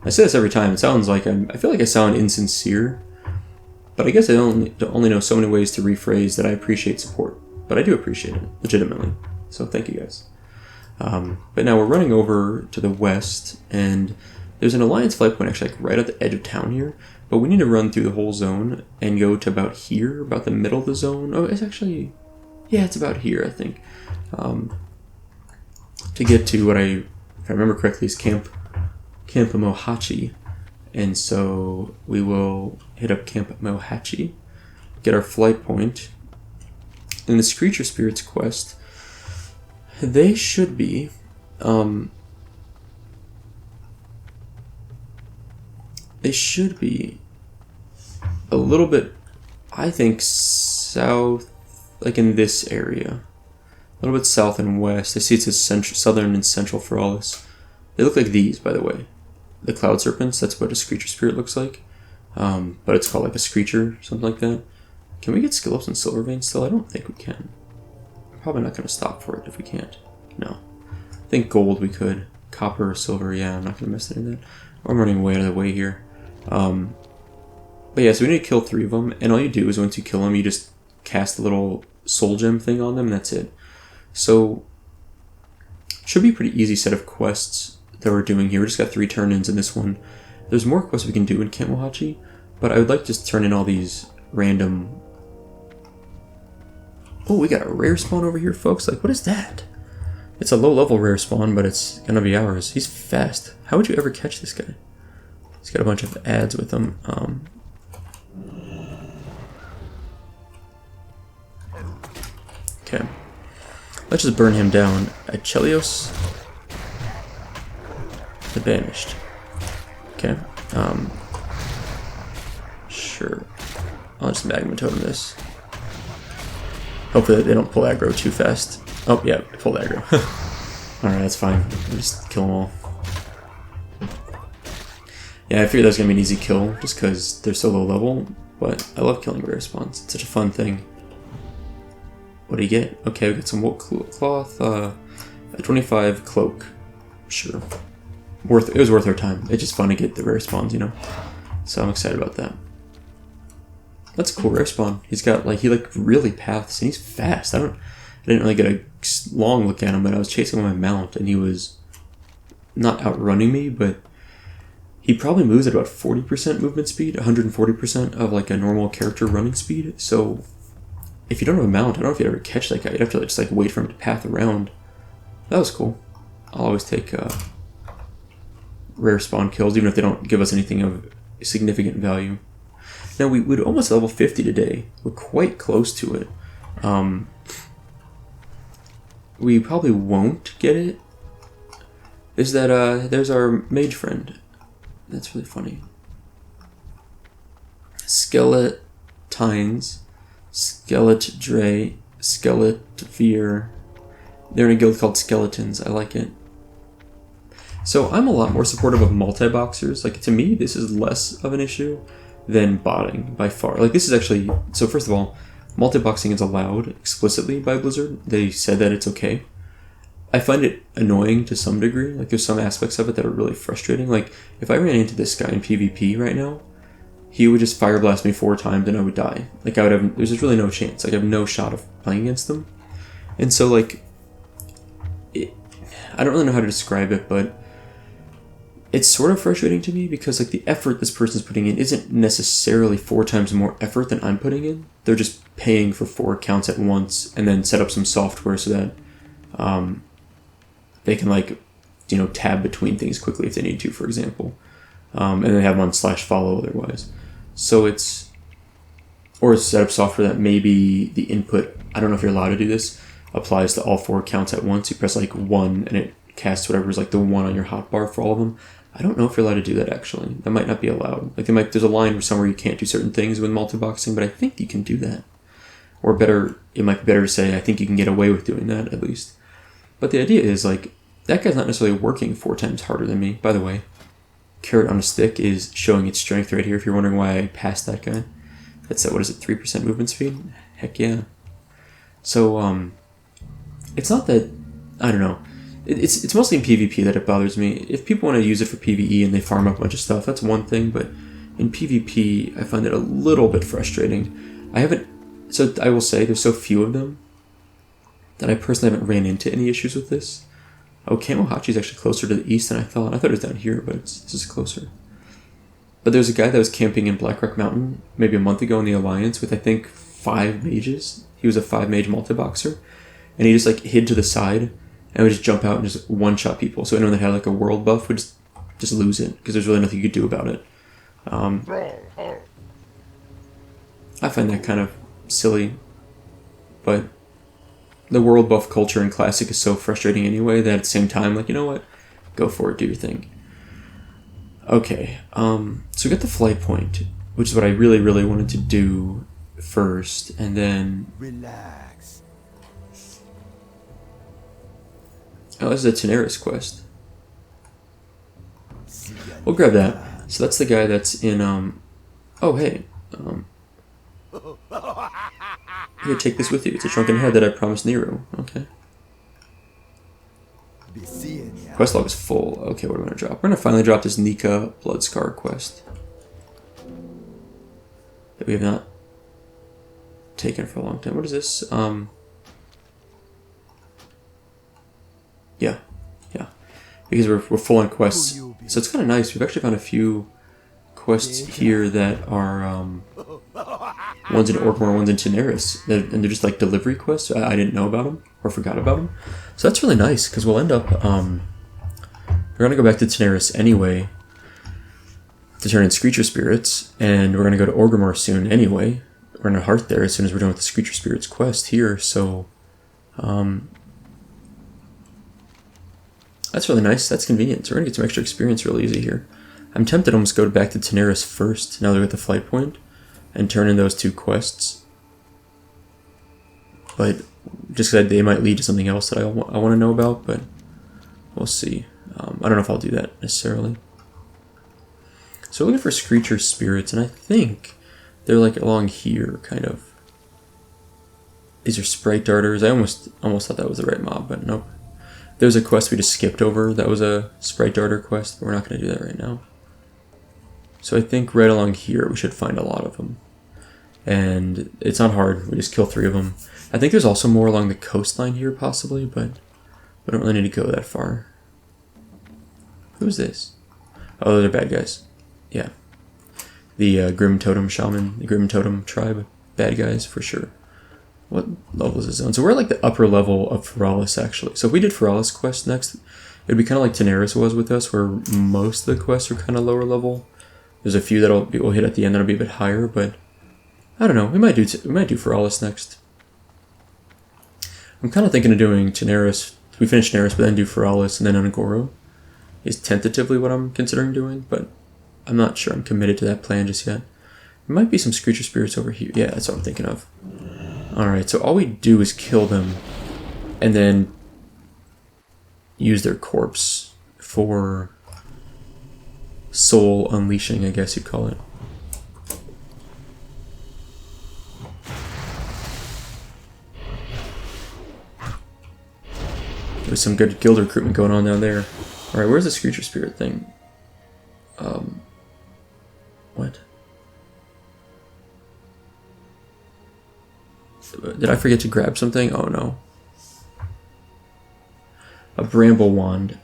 I say this every time. It sounds like I feel like I sound insincere. But I guess I only know so many ways to rephrase that I appreciate support. But I do appreciate it, legitimately. So thank you guys. But now we're running over to the west, and there's an Alliance flight point actually like right at the edge of town here. But we need to run through the whole zone and go to about here, about the middle of the zone. Oh, it's actually... yeah, it's about here, I think. To get to what if I remember correctly, is Camp Mohachi. And so we will hit up Camp Mohachi, get our flight point. In the Screecher Spirits quest, they should be a little bit, I think, south, like in this area. A little bit south and west. I see it says southern and central Feralas. They look like these, by the way. The Cloud Serpents, that's what a Screecher Spirit looks like. But it's called like a Screecher, something like that. Can we get skill ups in Silvervein still? I don't think we can. I'm probably not going to stop for it if we can't. No. I think gold we could. Copper or silver, yeah, I'm not going to mess it in that. I'm running way out of the way here. But yeah, so we need to kill 3 of them, and all you do is once you kill them, you just cast a little soul gem thing on them, and that's it. So, should be a pretty easy set of quests that we're doing here. We just got 3 turn-ins in this one. There's more quests we can do in Camp Mohachi, but I would like to just turn in all these random... Oh, we got a rare spawn over here, folks. Like, what is that? It's a low-level rare spawn, but it's gonna be ours. He's fast. How would you ever catch this guy? He's got a bunch of ads with him. Okay. Let's just burn him down. Achelios the Banished. Okay. Sure. I'll just magma totem this. Hopefully they don't pull aggro too fast. Oh, yeah, they pulled aggro. Alright, that's fine. We'll just kill them all. Yeah, I figured that was going to be an easy kill, just because they're so low level, but I love killing rare spawns. It's such a fun thing. What do you get? Okay, we got some wool cloth, a 25 cloak. Sure. It was worth our time. It's just fun to get the rare spawns, you know? So I'm excited about that. That's a cool rare spawn. He's got, like, he really paths, and he's fast. I didn't really get a long look at him, but I was chasing him with my mount, and he was not outrunning me, but he probably moves at about 40% movement speed, 140% of, like, a normal character running speed. So if you don't have a mount, I don't know if you'd ever catch that guy. You'd have to, just, like, wait for him to path around. That was cool. I'll always take rare spawn kills, even if they don't give us anything of significant value. Now, we would almost level 50 today. We're quite close to it. We probably won't get it. Is that, there's our mage friend. That's really funny. Skeletines, Skeletdre, Skeletvir. They're in a guild called Skeletons. I like it. So I'm a lot more supportive of multi-boxers. Like, to me, this is less of an issue than botting by far. Like, this is actually... So first of all, multi-boxing is allowed explicitly by Blizzard. They said that it's okay. I find it annoying to some degree. Like, there's some aspects of it that are really frustrating. Like, if I ran into this guy in PvP right now, he would just fire blast me 4 times and I would die. Like, I would have... There's just really no chance. Like, I have no shot of playing against them. And so, like... I don't really know how to describe it, but... It's sort of frustrating to me because, like, the effort this person's putting in isn't necessarily 4 times more effort than I'm putting in. They're just paying for 4 accounts at once and then set up some software so that they can, like, you know, tab between things quickly if they need to, for example. And they have them on /follow otherwise. So it's... Or set up software that maybe the input, I don't know if you're allowed to do this, applies to all 4 accounts at once. You press, like, 1 and it casts whatever is, like, the 1 on your hotbar for all of them. I don't know if you're allowed to do that, actually. That might not be allowed. Like, there's a line somewhere you can't do certain things with multi-boxing, but I think you can do that. Or better, it might be better to say, I think you can get away with doing that, at least. But the idea is, like, that guy's not necessarily working 4 times harder than me. By the way, carrot on a stick is showing its strength right here, if you're wondering why I passed that guy. That's at, 3% movement speed? Heck yeah. So, it's not that, I don't know. It's mostly in PvP that it bothers me. If people want to use it for PvE and they farm up a bunch of stuff, that's one thing, but in PvP, I find it a little bit frustrating. So I will say, there's so few of them that I personally haven't ran into any issues with this. Oh, Kamohachi is actually closer to the east than I thought. I thought it was down here, but this is closer. But there's a guy that was camping in Blackrock Mountain maybe a month ago in the Alliance with, I think, 5 mages. He was a 5-mage multi-boxer, and he just, like, hid to the side and would just jump out and just one-shot people. So anyone that had, like, a world buff would just lose it, because there's really nothing you could do about it. I find that kind of silly, but the world buff culture in Classic is so frustrating anyway that at the same time, like, you know what? Go for it, do your thing. Okay, so we got the flight point, which is what I really, really wanted to do first, and then... Relax. Oh, this is a Tanaris quest. We'll grab that. So that's the guy that's in, Oh, hey. Here, take this with you. It's a shrunken head that I promised Nero. Okay. Quest log is full. Okay, what are we going to drop? We're going to finally drop this Nika Bloodscar quest that we have not taken for a long time. What is this? Yeah. Because we're full on quests. So it's kind of nice. We've actually found a few quests here that are one's in Orkmore, one's in Tanaris, and they're just like delivery quests. I didn't know about them or forgot about them. So that's really nice because we'll end up we're gonna go back to Tanaris anyway to turn in Screecher Spirits, and we're gonna go to Orgrimmar soon anyway. We're gonna heart there as soon as we're done with the Screecher Spirits quest here. So that's really nice. That's convenient. So we're gonna get some extra experience real easy here. I'm tempted to almost go back to Tanaris first, now that we're at the flight point, and turn in those 2 quests. But just because they might lead to something else that I want to know about, but we'll see. I don't know if I'll do that necessarily. So we're looking for Screecher Spirits, and I think they're like along here, kind of. These are Sprite Darters. I almost thought that was the right mob, but nope. There's a quest we just skipped over. That was a Sprite Darter quest, but we're not going to do that right now. So I think right along here we should find a lot of them. And it's not hard. We just kill 3 of them. I think there's also more along the coastline here possibly, but we don't really need to go that far. Who's this? Oh, those are bad guys. Yeah. The Grim Totem Shaman, the Grim Totem tribe. Bad guys for sure. What level is this zone? So we're at like the upper level of Feralas actually. So if we did Feralas quest next, it'd be kind of like Tanaris was with us, where most of the quests are kind of lower level. There's a few that we'll hit at the end that'll be a bit higher, but I don't know. We might do Feralas next. I'm kind of thinking of doing Tanaris. We finish Tanaris, but then do Feralas and then Un'Goro is tentatively what I'm considering doing, but I'm not sure I'm committed to that plan just yet. There might be some Screecher Spirits over here. Yeah, that's what I'm thinking of. Alright, so all we do is kill them and then use their corpse for soul unleashing, I guess you'd call it. There's some good guild recruitment going on down there. Alright, where's the Screecher Spirit thing? What? Did I forget to grab something? Oh no. A bramble wand.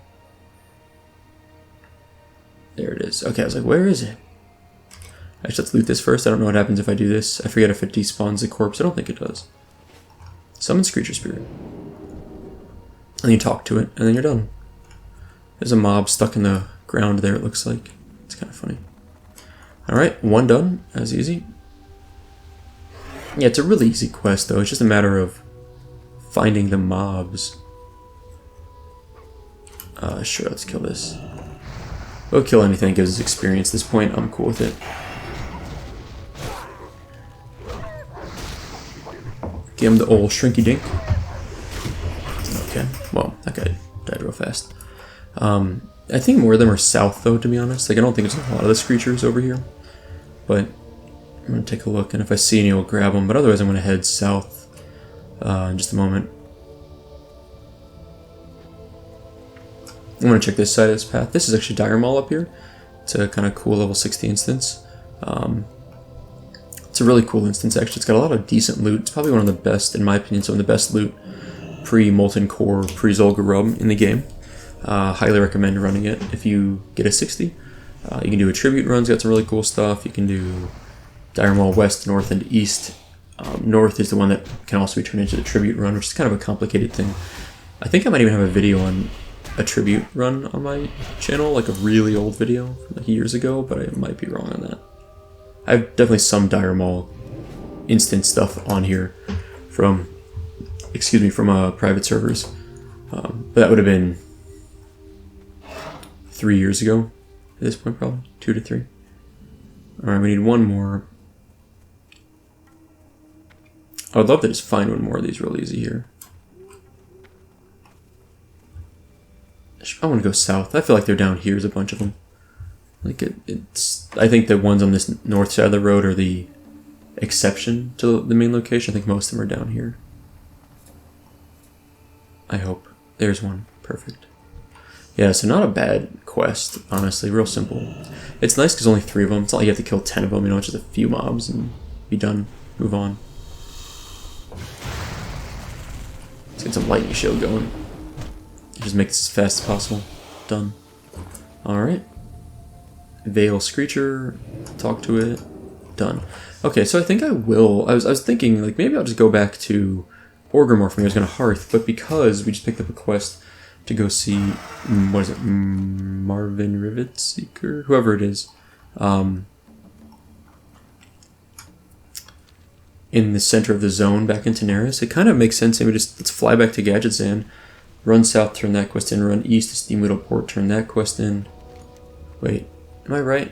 There it is. Okay, I was like, where is it? Actually, let's loot this first. I don't know what happens if I do this. I forget if it despawns the corpse. I don't think it does. Summon Screecher Spirit. And you talk to it, and then you're done. There's a mob stuck in the ground there, it looks like. It's kind of funny. Alright, one done. That was easy. Yeah, it's a really easy quest, though. It's just a matter of finding the mobs. Sure, let's kill this. We'll kill anything that gives us experience at this point. I'm cool with it. Give him the old shrinky dink. Okay, well, that guy died real fast. I think more of them are south, though, to be honest. Like, I don't think there's a lot of the Screechers over here. But I'm going to take a look, and if I see any, I'll grab them. But otherwise, I'm going to head south in just a moment. I'm going to check this side of this path. This is actually Dire Maul up here. It's a kind of cool level 60 instance. It's a really cool instance, actually. It's got a lot of decent loot. It's probably one of the best, in my opinion, some of the best loot pre-Molten Core, pre-Zul'Gurub Rub in the game. Highly recommend running it if you get a 60. You can do a Tribute run, it's got some really cool stuff. You can do Dire Maul West, North, and East. North is the one that can also be turned into the Tribute run, which is kind of a complicated thing. I think I might even have a video on a Tribute run on my channel, like a really old video from like years ago, but I might be wrong on that. I have definitely some Dire Maul instant stuff on here from, private servers. But that would have been 3 years ago at this point, probably 2 to 3. Alright, we need one more. I would love to just find one more of these real easy here. I want to go south. I feel like they're down here. There's a bunch of them. Like it's. I think the ones on this north side of the road are the exception to the main location. I think most of them are down here. I hope. There's one. Perfect. Yeah, so not a bad quest, honestly. Real simple. It's nice because only 3 of them. It's not like you have to kill 10 of them. You know, it's just a few mobs and be done. Move on. Let's get some lightning shield going. Just make this as fast as possible. Done. Alright. Veil Screecher. Talk to it. Done. Okay, so I think I will. I was thinking, like, maybe I'll just go back to Orgrimmar from here. I was going to Hearth, but because we just picked up a quest to go see, what is it, Marvin Rivet Seeker? Whoever it is. In the center of the zone back in Tanaris. It kind of makes sense. Maybe just let's fly back to Gadgetzan, run south, turn that quest in, run east to Steamweedle Port, turn that quest in. Wait, am I right?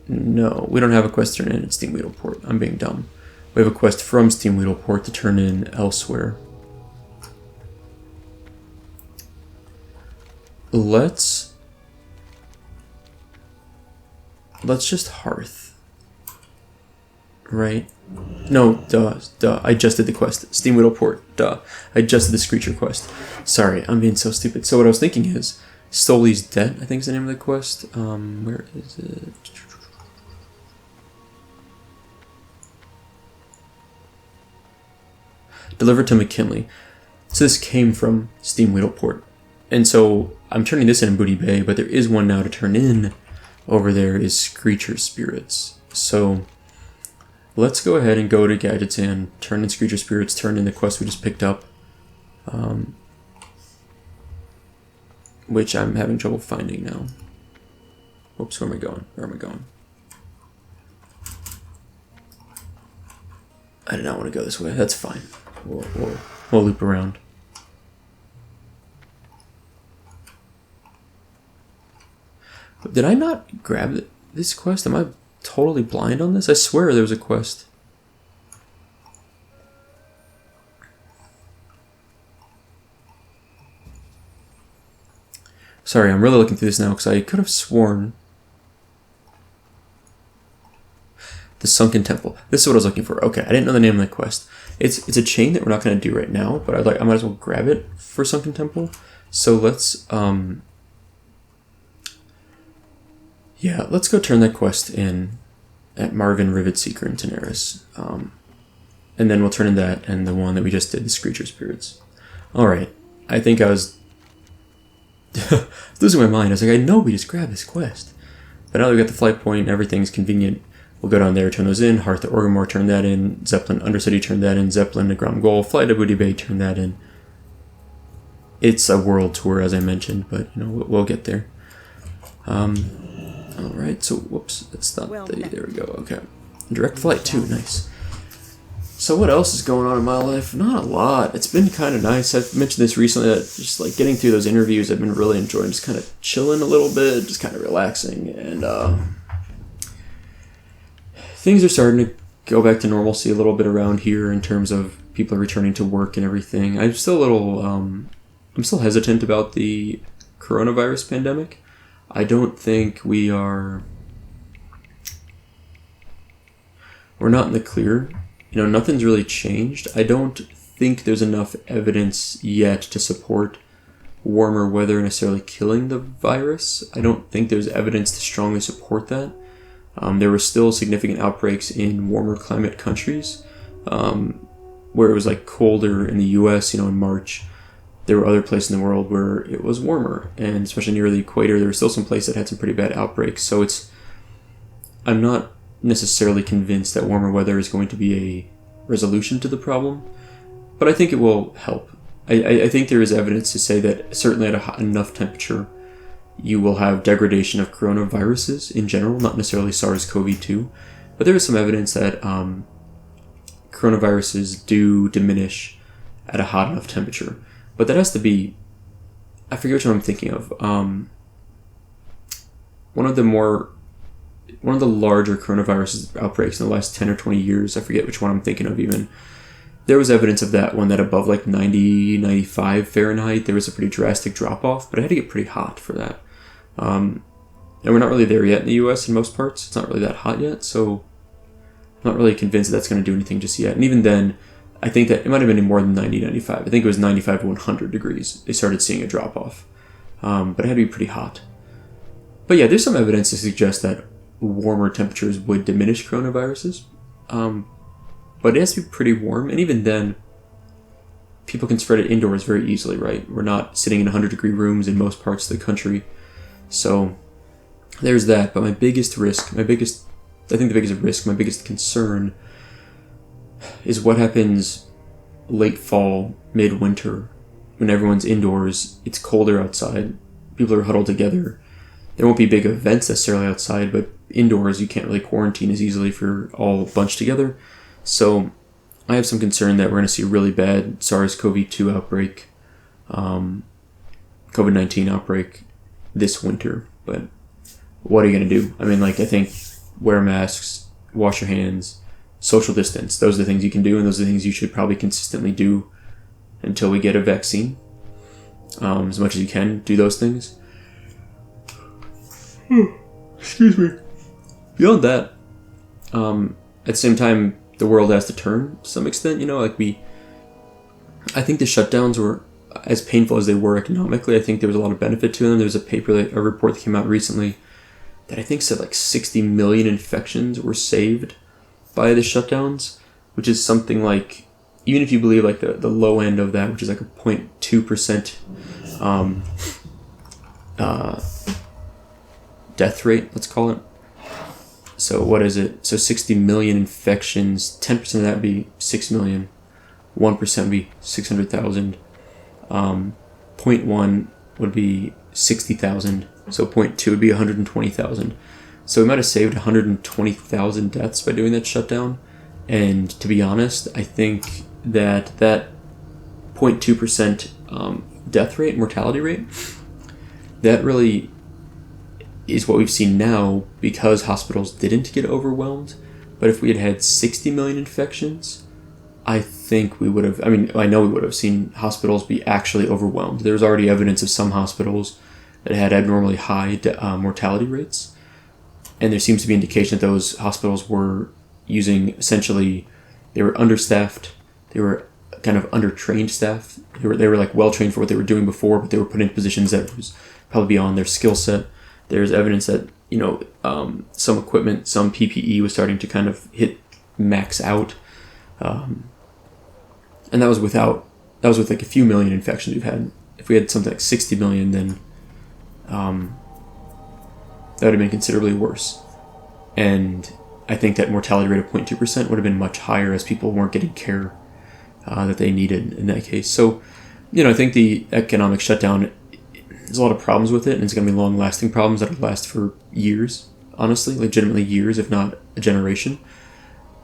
No, we don't have a quest to turn in at Steamweedle Port. I'm being dumb. We have a quest from Steamweedle Port to turn in elsewhere. Let's just Hearth. Right? No, duh. I just did the quest. Steamweedle Port, duh. I just did the Screecher quest. Sorry, I'm being so stupid. So what I was thinking is, Stoli's Debt, I think is the name of the quest. Where is it? Delivered to McKinley. So this came from Steamweedle Port. And so I'm turning this in Booty Bay, but there is one now to turn in. Over there is Screecher Spirits. So let's go ahead and go to Gadgetzan, turn in Screecher Spirits, turn in the quest we just picked up. Which I'm having trouble finding now. Oops, where am I going? Where am I going? I did not want to go this way. That's fine. We'll loop around. Did I not grab this quest? totally blind on this? I swear there was a quest. Sorry, I'm really looking through this now because I could have sworn. The Sunken Temple. This is what I was looking for. Okay, I didn't know the name of the quest. It's a chain that we're not going to do right now, but I might as well grab it for Sunken Temple. So let's let's go turn that quest in at Marvin Rivet Seeker in Tanaris. And then we'll turn in that and the one that we just did, the Screecher Spirits. Alright. I think I was losing my mind. I was like, I know we just grabbed this quest. But now that we got the flight point, everything's convenient. We'll go down there, turn those in. Hearth to Orgrimmar, turn that in. Zeppelin Undercity, turn that in. Zeppelin to Grom Gol. Fly to Booty Bay, turn that in. It's a world tour, as I mentioned, but we'll get there. Alright, so whoops, that's not there we go, okay. Direct flight too, nice. So what else is going on in my life? Not a lot. It's been kind of nice. I've mentioned this recently, that just like getting through those interviews, I've been really enjoying just kind of chilling a little bit, just kind of relaxing, and things are starting to go back to normalcy a little bit around here in terms of people returning to work and everything. I'm still a little, I'm still hesitant about the coronavirus pandemic. I don't think we're not in the clear. Nothing's really changed. I don't think there's enough evidence yet to support warmer weather necessarily killing the virus. I don't think there's evidence to strongly support that. There were still significant outbreaks in warmer climate countries, where it was like colder in the US, in March. There were other places in the world where it was warmer, and especially near the equator, there were still some places that had some pretty bad outbreaks. So I'm not necessarily convinced that warmer weather is going to be a resolution to the problem, but I think it will help. I think there is evidence to say that certainly at a hot enough temperature, you will have degradation of coronaviruses in general, not necessarily SARS-CoV-2, but there is some evidence that coronaviruses do diminish at a hot enough temperature. But that has to be, I forget which one I'm thinking of. One of the larger coronavirus outbreaks in the last 10 or 20 years, I forget which one I'm thinking of even, there was evidence of that one that above like 90, 95 Fahrenheit, there was a pretty drastic drop-off, but it had to get pretty hot for that. And we're not really there yet in the US in most parts. It's not really that hot yet, so I'm not really convinced that that's going to do anything just yet. And even then, I think that it might have been more than 90, 95. I think it was 95 to 100 degrees. They started seeing a drop-off. But it had to be pretty hot. But yeah, there's some evidence to suggest that warmer temperatures would diminish coronaviruses. But it has to be pretty warm. And even then, people can spread it indoors very easily, right? We're not sitting in 100-degree rooms in most parts of the country. So there's that. But my biggest concern is what happens late fall, midwinter, when everyone's indoors, it's colder outside, people are huddled together. There won't be big events necessarily outside, but indoors you can't really quarantine as easily if you're all bunched together. So I have some concern that we're going to see a really bad SARS-CoV-2 outbreak, COVID-19 outbreak this winter. But what are you going to do? I mean, I think wear masks, wash your hands, social distance. Those are the things you can do, and those are the things you should probably consistently do until we get a vaccine. As much as you can, do those things. Excuse me. Beyond that, at the same time, the world has to turn to some extent. I think the shutdowns were, as painful as they were economically, I think there was a lot of benefit to them. There was a report that came out recently that I think said 60 million infections were saved by the shutdowns, which is something like, even if you believe the low end of that, which is a 0.2% death rate, let's call it. So what is it? So 60 million infections, 10% of that would be 6 million, 1% would be 600,000, 0.1 would be 60,000, so 0.2 would be 120,000. So we might have saved 120,000 deaths by doing that shutdown. And to be honest, I think that 0.2% death rate, mortality rate, that really is what we've seen now because hospitals didn't get overwhelmed. But if we had had 60 million infections, I think we would have, I know we would have seen hospitals be actually overwhelmed. There's already evidence of some hospitals that had abnormally high mortality rates. And there seems to be indication that those hospitals were using, essentially, they were understaffed, they were kind of undertrained staff. They were like well trained for what they were doing before, but they were put in positions that was probably beyond their skill set. There's evidence that, some equipment, some PPE was starting to kind of hit max out. And that was with like a few million infections we've had. If we had something like 60 million, then that would have been considerably worse. And I think that mortality rate of 0.2% would have been much higher as people weren't getting care that they needed in that case. So, I think the economic shutdown, there's a lot of problems with it, and it's going to be long-lasting problems that will last for years, honestly, legitimately years, if not a generation.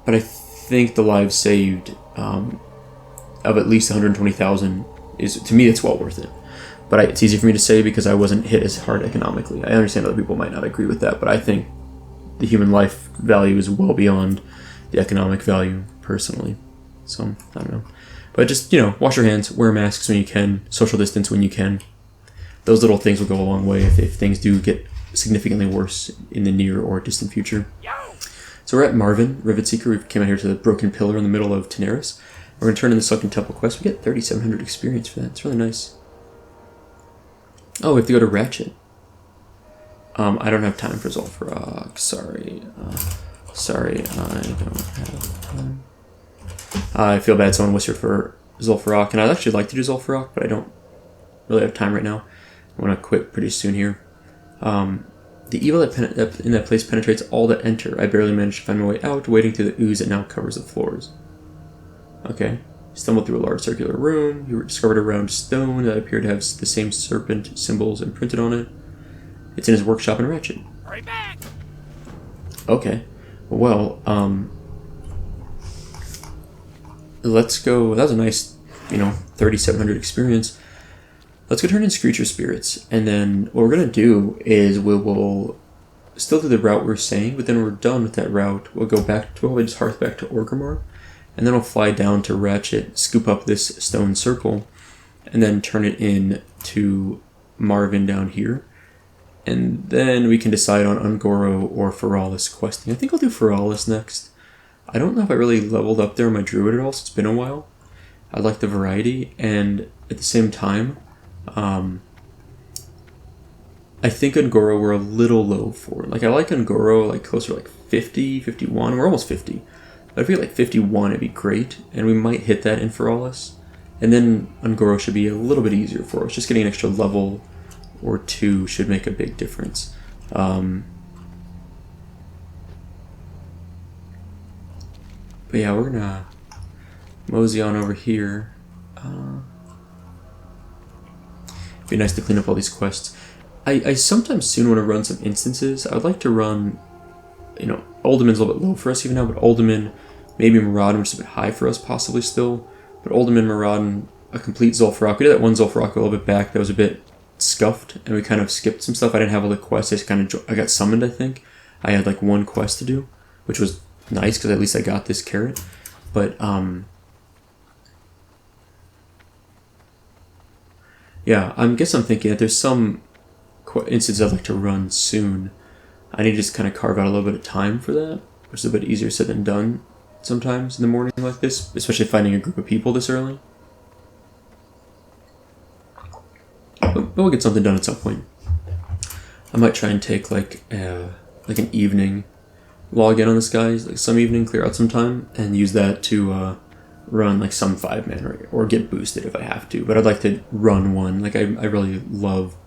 But I think the lives saved of at least 120,000 is, to me, it's well worth it. But it's easy for me to say because I wasn't hit as hard economically. I understand other people might not agree with that, but I think the human life value is well beyond the economic value, personally. So, I don't know. But just, wash your hands, wear masks when you can, social distance when you can. Those little things will go a long way if things do get significantly worse in the near or distant future. So we're at Marvin, Rivet Seeker. We came out here to the Broken Pillar in the middle of Tanaris. We're going to turn in the Sunken Temple quest. We get 3,700 experience for that. It's really nice. Oh, we have to go to Ratchet. I don't have time for Zul'Farrak. Sorry. I don't have time. I feel bad someone whispered for Zul'Farrak, and I'd actually like to do Zul'Farrak, but I don't really have time right now. I want to quit pretty soon here. The evil in that place penetrates all that enter. I barely managed to find my way out, wading through the ooze that now covers the floors. Okay. Stumbled through a large circular room. You discovered a round stone that appeared to have the same serpent symbols imprinted on it. It's in his workshop in Ratchet. Hurry back! Okay. Well, let's go. That was a nice, 3,700 experience. Let's go turn in Screecher Spirits, and then what we're going to do is we will still do the route we're saying, but then when we're done with that route, we'll go back to, we'll just hearth back to Orgrimmar, and then we'll fly down to Ratchet, scoop up this stone circle, and then turn it in to Marvin down here. And then we can decide on Ungoro or Feralas questing. I think I'll do Feralas next. I don't know if I really leveled up there in my druid at all, so it's been a while. I like the variety, and at the same time, I think Ungoro we're a little low for. Like, I like Ungoro like closer to like 50, 51. We're almost 50. But if we get like 51, it'd be great, and we might hit that in Feralas. And then Ungoro should be a little bit easier for us. Just getting an extra level or two should make a big difference. But yeah, we're gonna mosey on over here. Be nice to clean up all these quests. I sometimes soon want to run some instances. I would like to run, Uldaman's a little bit low for us even now, but Uldaman, maybe Maraudon, which is a bit high for us possibly still. But Uldaman, Maraudon, a complete Zul'Farrak. We did that one Zul'Farrak a little bit back that was a bit scuffed, and we kind of skipped some stuff. I didn't have all the quests. I got summoned, I think. I had like one quest to do, which was nice because at least I got this carrot. But yeah, I guess I'm thinking that there's some instances I'd like to run soon. I need to just kind of carve out a little bit of time for that, which is a bit easier said than done sometimes in the morning like this, especially finding a group of people this early. But we'll get something done at some point. I might try and take like an evening log in on this guy, like some evening, clear out some time, and use that to run like some 5-man or get boosted if I have to. But I'd like to run one. Like I really love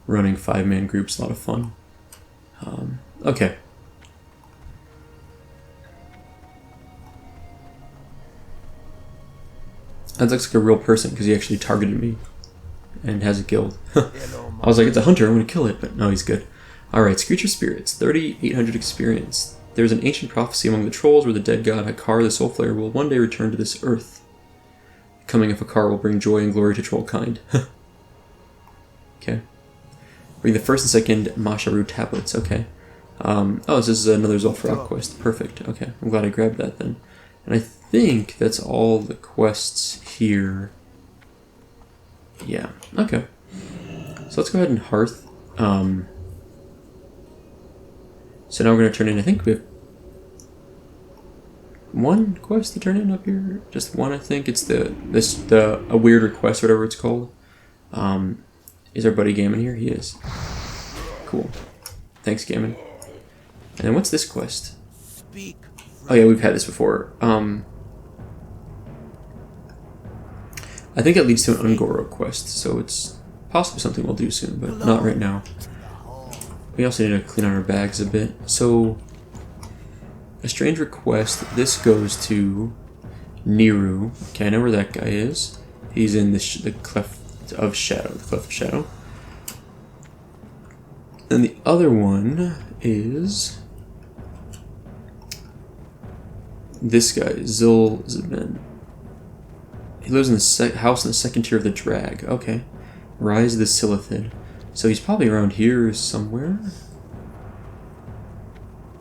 running 5-man groups. A lot of fun. Okay. That looks like a real person because he actually targeted me and has a guild. I was like, it's a hunter, I'm going to kill it, but no, he's good. Alright, Screecher Spirits, 3,800 experience. There's an ancient prophecy among the trolls where the dead god Hakar the Soul Flayer will one day return to this earth. The coming of Hakar will bring joy and glory to trollkind. Okay. Bring the first and second Masharu tablets. Okay. Oh, this is another Zul'Farrak quest. Perfect. Okay, I'm glad I grabbed that then. And I think that's all the quests here. Yeah. Okay. So let's go ahead and Hearth. So now we're going to turn in, I think we have one quest to turn in up here. Just one, I think. It's a weird request, whatever it's called. Is our buddy Gammon here? He is. Cool. Thanks, Gammon. And then what's this quest? Oh yeah, we've had this before. I think it leads to an Ungoro quest, so it's possibly something we'll do soon, but not right now. We also need to clean out our bags a bit. So, a strange request. This goes to Niru. Okay, I know where that guy is. He's in the Cleft of Shadow. The Cleft of Shadow. And the other one is this guy, Zul'Zibin. He lives in the house in the second tier of the Drag. Okay. Rise of the Silithid. So he's probably around here somewhere.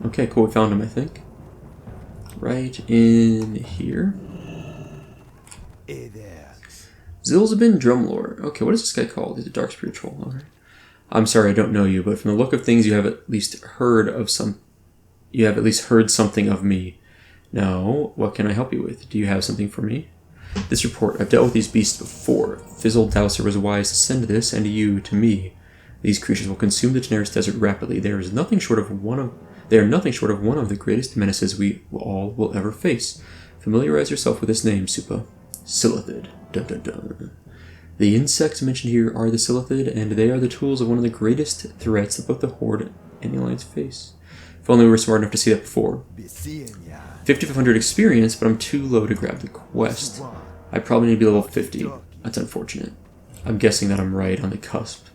Okay, cool. We found him, I think. Right in here. Hey there. Zul'Zibin Drumlord. Okay, what is this guy called? He's a dark spiritual. Alright. I'm sorry, I don't know you, but from the look of things, you have at least heard something of me. Now, what can I help you with? Do you have something for me? This report, I've dealt with these beasts before. Fizzled Dowser was wise to send this, and you to me. These creatures will consume the Tanaris desert rapidly. They are nothing short of one of the greatest menaces we all will ever face. Familiarize yourself with this name, Supa. Silithid. Dun dun dun. The insects mentioned here are the Silithid, and they are the tools of one of the greatest threats that both the Horde and the Alliance face. If only we were smart enough to see that before. 5,500 experience, but I'm too low to grab the quest. I probably need to be level 50. That's unfortunate. I'm guessing that I'm right on the cusp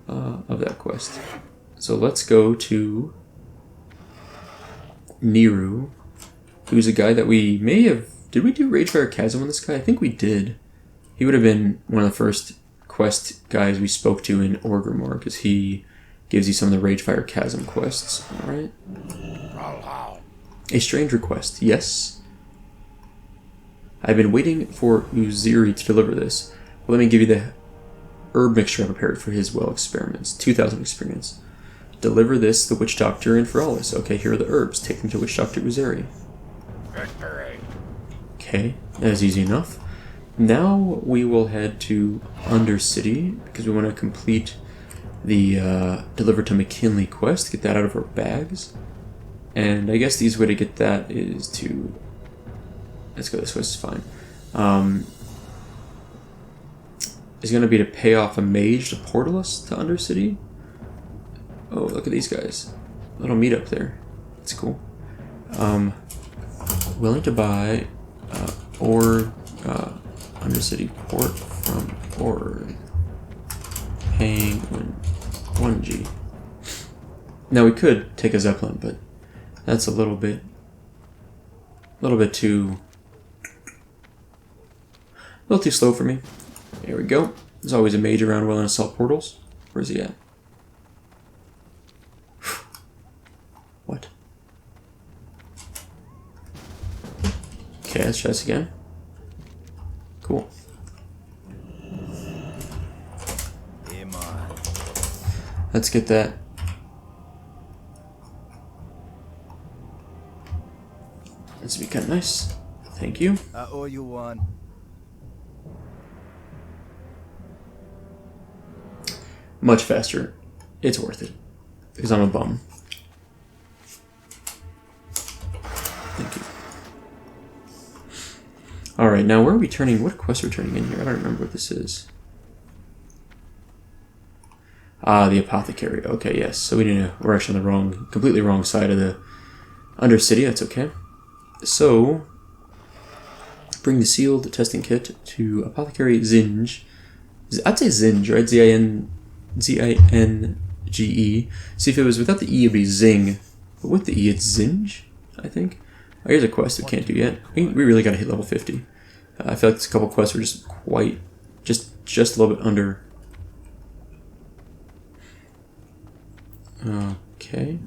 of that quest. So let's go to Niru, who's a guy that we may have... Did we do Ragefire Chasm on this guy? I think we did. He would have been one of the first quest guys we spoke to in Orgrimmar, because he gives you some of the Ragefire Chasm quests. Alright. A strange request, yes. I've been waiting for Uziri to deliver this. Well, let me give you the herb mixture I prepared for his well experiments. 2,000 experience. Deliver this to the Witch Doctor in Feralas. Okay, here are the herbs. Take them to Witch Doctor Uziri. Okay, that is easy enough. Now we will head to Undercity, because we want to complete the Deliver to McKinley quest, get that out of our bags. And I guess the easy way to get that is to... Let's go this way, it's fine. Is going to be to pay off a mage to portal us to Undercity. Oh, look at these guys. Little meetup there. That's cool. Willing to buy Undercity port from Ord. Paying 1G. Now we could take a Zeppelin, but that's a little bit too slow for me. Here we go. There's always a mage around willing to sell portals. Where's he at? What? Okay, let's try this again. Cool. Let's get that. This would be kind of nice. Thank you. I owe you one. Much faster. It's worth it. Because I'm a bum. Thank you. Alright, now where are we turning? What quest are we turning in here? I don't remember what this is. Ah, the Apothecary. Okay, yes. So we're actually on the completely wrong side of the Undercity. That's okay. So, bring the sealed testing kit to Apothecary Zinj. I'd say Zinj, right? Z-I-N-G-E. See, if it was without the E, it would be Zing. But with the E, it's Zinj, I think. Oh, here's a quest we can't do yet. We really got to hit level 50. I feel like this couple quests were just a little bit under. Okay.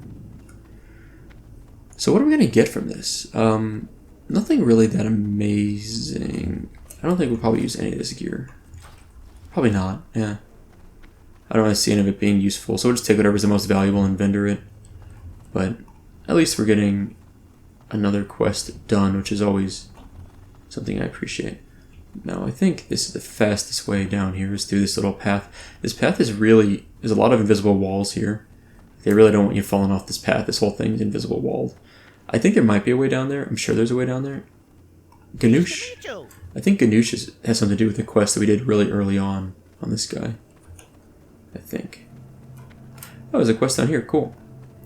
So what are we going to get from this? Nothing really that amazing. I don't think we'll probably use any of this gear. Probably not, yeah. I don't really see any of it being useful, so we'll just take whatever's the most valuable and vendor it. But at least we're getting another quest done, which is always something I appreciate. Now, I think this is the fastest way down here, is through this little path. This path is really... There's a lot of invisible walls here. They really don't want you falling off this path. This whole thing is invisible walled. I think there might be a way down there. I'm sure there's a way down there. Ganoush. I think Ganoush has something to do with the quest that we did really early on this guy. I think. Oh, there's a quest down here. Cool.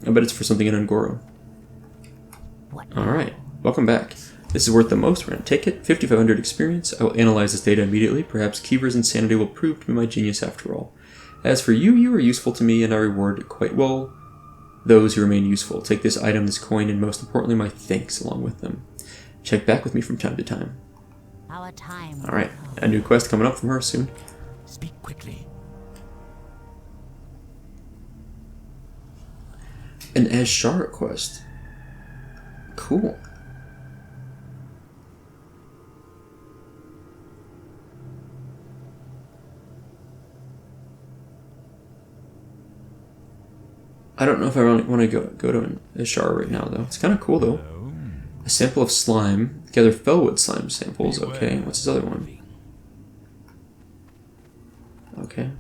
I bet it's for something in Ungoro. Alright. Welcome back. This is worth the most. We're going to take it. 5,500 experience. I will analyze this data immediately. Perhaps Keever's insanity will prove to be my genius after all. As for you, you are useful to me, and I reward quite well those who remain useful. Take this item, this coin, and most importantly, my thanks along with them. Check back with me from time to time. Alright, a new quest coming up from her soon. Speak quickly. An Azshara quest. Cool. I don't know if I really want to go to an Azshara right now, though. It's kind of cool, though. A sample of slime. Gather Fellwood slime samples. Okay, what's this other one? Okay.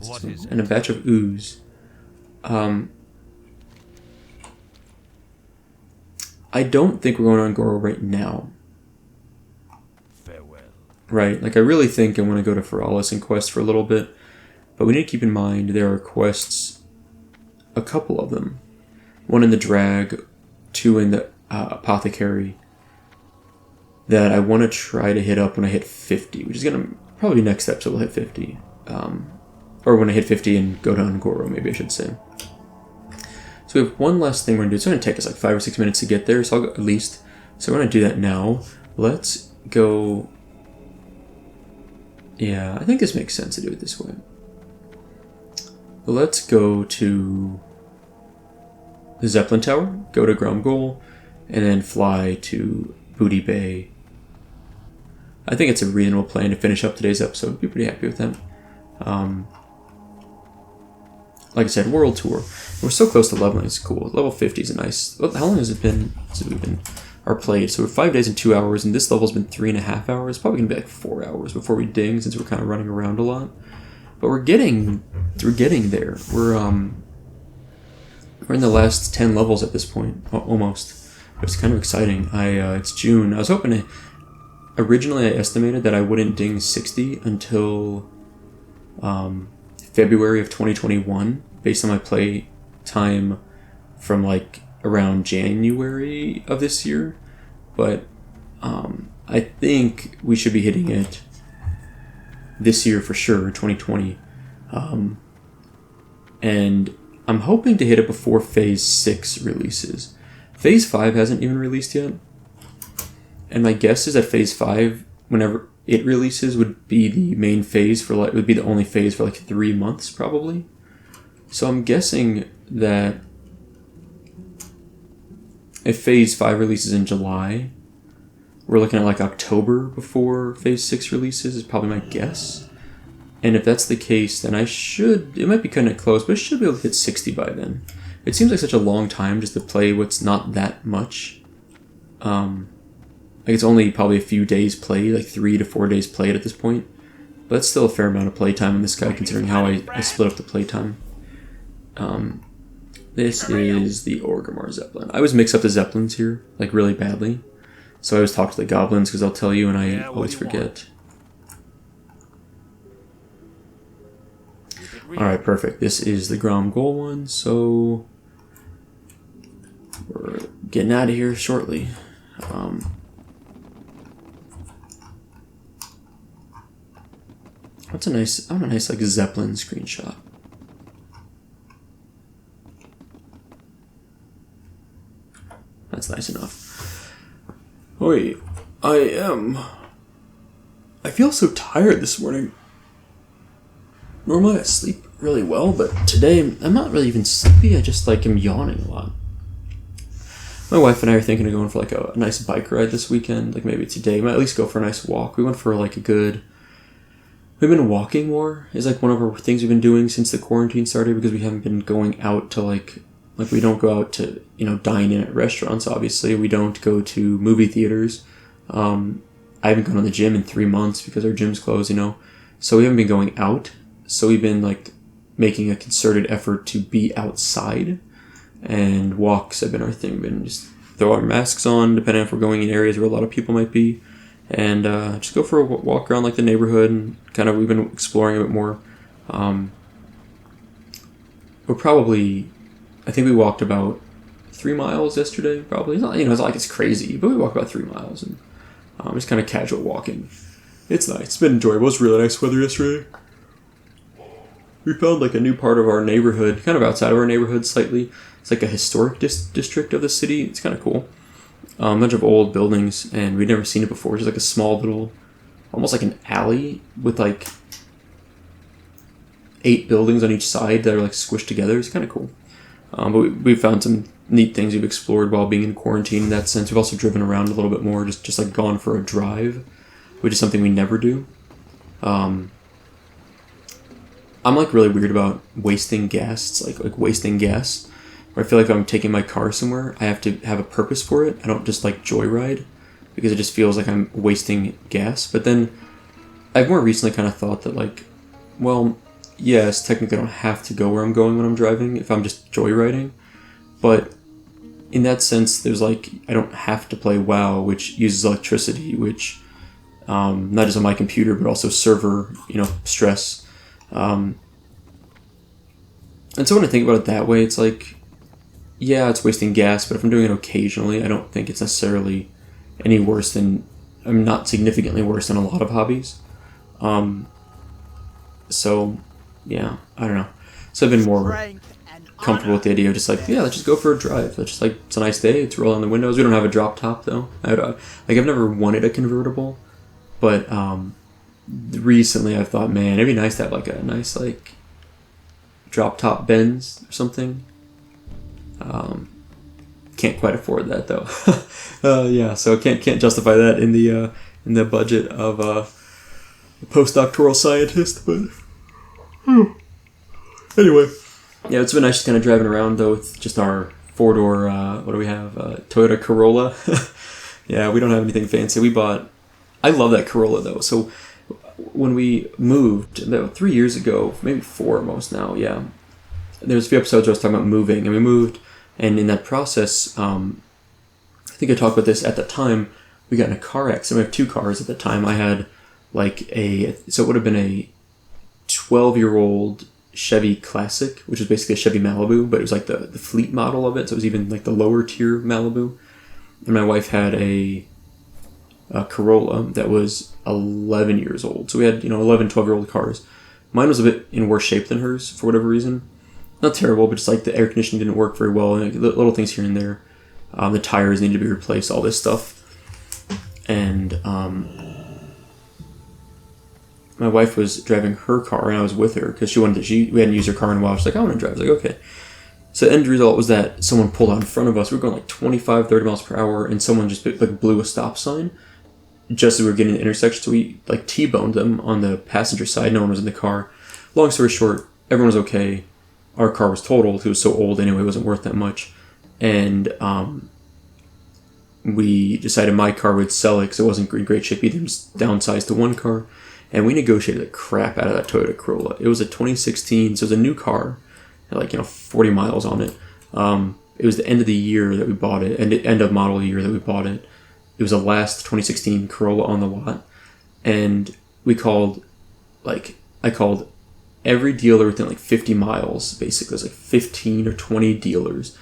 And a batch of ooze. I don't think we're going on Goro right now. Farewell. Right, like I really think I want to go to Feralas and quest for a little bit. But we need to keep in mind there are quests, a couple of them. One in the Drag, two in the Apothecary, that I want to try to hit up when I hit 50, which is going to probably be next episode we'll hit 50. Or when I hit 50 and go to Ungoro, maybe I should say. So we have one last thing we're going to do. It's going to take us like 5 or 6 minutes to get there, so I'll go at least. So we're going to do that now. Let's go... Yeah, I think this makes sense to do it this way. Let's go to the Zeppelin Tower, go to Grumgol, and then fly to Booty Bay. I think it's a reasonable plan to finish up today's episode. I'd be pretty happy with that. Like I said, World Tour. We're so close to leveling. It's cool. Level 50 is a nice... How long has it been since we've been played? So we're 5 days and 2 hours, and this level's been 3.5 hours. Probably going to be like 4 hours before we ding, since we're kind of running around a lot. But we're getting there. We're in the last 10 levels at this point, almost. But it's kind of exciting. It's June. I was hoping to... Originally, I estimated that I wouldn't ding 60 until February of 2021, based on my play time from like around January of this year. But I think we should be hitting it this year for sure, 2020. And I'm hoping to hit it before Phase 6 releases. Phase 5 hasn't even released yet. And my guess is that Phase 5, whenever it releases, would be the main phase for like, would be the only phase for like 3 months probably. So I'm guessing that if Phase 5 releases in July, we're looking at like October before Phase 6 releases is probably my guess. And if that's the case, then I should, it might be kind of close, but I should be able to hit 60 by then. It seems like such a long time just to play what's not that much. Like it's only probably a few days played, like 3 to 4 days played at this point. But that's still a fair amount of playtime in this guy, considering how I split up the playtime. This is the Orgrimmar Zeppelin. I always mix up the Zeppelins here, like really badly. So I always talk to the goblins, because they'll tell you, and I always forget. Alright, perfect. This is the Grumgol one, so we're getting out of here shortly. What's a nice, I want a nice like Zeppelin screenshot. That's nice enough. Oi, I feel so tired this morning. Normally I sleep really well, but today I'm not really even sleepy. I just like am yawning a lot. My wife and I are thinking of going for like a nice bike ride this weekend. Like maybe today, we might at least go for a nice walk. We went for like a good. We've been walking more. Is like one of our things we've been doing since the quarantine started because we haven't been going out to like we don't go out to dine in at restaurants. Obviously, we don't go to movie theaters. I haven't gone to the gym in 3 months because our gym's closed. So we haven't been going out. So we've been like making a concerted effort to be outside, and walks have been our thing. We've been just throw our masks on, depending if we're going in areas where a lot of people might be, and just go for a walk around like the neighborhood and kind of we've been exploring a bit more. We're probably, I think we walked about 3 miles yesterday. Probably it's not it's not like it's crazy, but we walked about 3 miles and just kind of casual walking. It's nice. It's been enjoyable. It was really nice weather yesterday. We found like a new part of our neighborhood, kind of outside of our neighborhood slightly. It's like a historic district of the city. It's kind of cool. A bunch of old buildings, and we'd never seen it before. It's just like a small little, almost like an alley with like 8 buildings on each side that are like squished together. It's kind of cool. But we found some neat things we've explored while being in quarantine in that sense. We've also driven around a little bit more, just like gone for a drive, which is something we never do. I'm like really weird about wasting gas. It's like wasting gas. Where I feel like if I'm taking my car somewhere, I have to have a purpose for it. I don't just like joyride because it just feels like I'm wasting gas. But then I've more recently kind of thought that like, well, yes, technically I don't have to go where I'm going when I'm driving if I'm just joyriding. But in that sense, there's like, I don't have to play WoW, which uses electricity, which not just on my computer, but also server, stress. And so when I think about it that way, it's like, yeah, it's wasting gas, but if I'm doing it occasionally, I don't think it's necessarily any worse than, I'm not significantly worse than a lot of hobbies. So, yeah, I don't know. So I've been more comfortable with the idea of just like, yeah, let's just go for a drive. Let's just like, it's a nice day, it's rolling the windows. We don't have a drop top though. I've never wanted a convertible, but recently I've thought, man, it'd be nice to have like a nice like drop top Benz or something. Can't quite afford that though. Yeah, so can't justify that in the budget of a postdoctoral scientist. But anyway, yeah, it's been nice just kind of driving around though with just our 4-door. What do we have? Toyota Corolla. Yeah, we don't have anything fancy. I love that Corolla though. So when we moved about 3 years ago, maybe 4 almost now, yeah, there's a few episodes where I was talking about moving, and we moved, and in that process, I think I talked about this at the time, we got in a car accident. We have 2 cars at the time. I had so it would have been a 12-year-old Chevy Classic, which is basically a Chevy Malibu, but it was like the fleet model of it, so it was even like the lower tier Malibu. And my wife had a Corolla that was 11 years old. So we had 11, 12-year-old cars. Mine was a bit in worse shape than hers for whatever reason. Not terrible, but just like the air conditioning didn't work very well, and little things here and there. The tires needed to be replaced, all this stuff. And my wife was driving her car, and I was with her because we hadn't used her car in a while. She's like, I want to drive. I was like, okay. So the end result was that someone pulled out in front of us. We were going like 25, 30 miles per hour, and someone just like blew a stop sign just as we were getting to the intersection. So we like T-boned them on the passenger side. No one was in the car. Long story short, everyone was okay. Our car was totaled. It was so old anyway, it wasn't worth that much. And we decided my car would sell it because it wasn't in great shape either. It was downsized to one car. And we negotiated the crap out of that Toyota Corolla. It was a 2016, so it was a new car. Had 40 miles on it. It was the end of the year that we bought it, and the end of model year that we bought it. It was the last 2016 Corolla on the lot. And I called every dealer within 50 miles, basically. It was 15 or 20 dealers.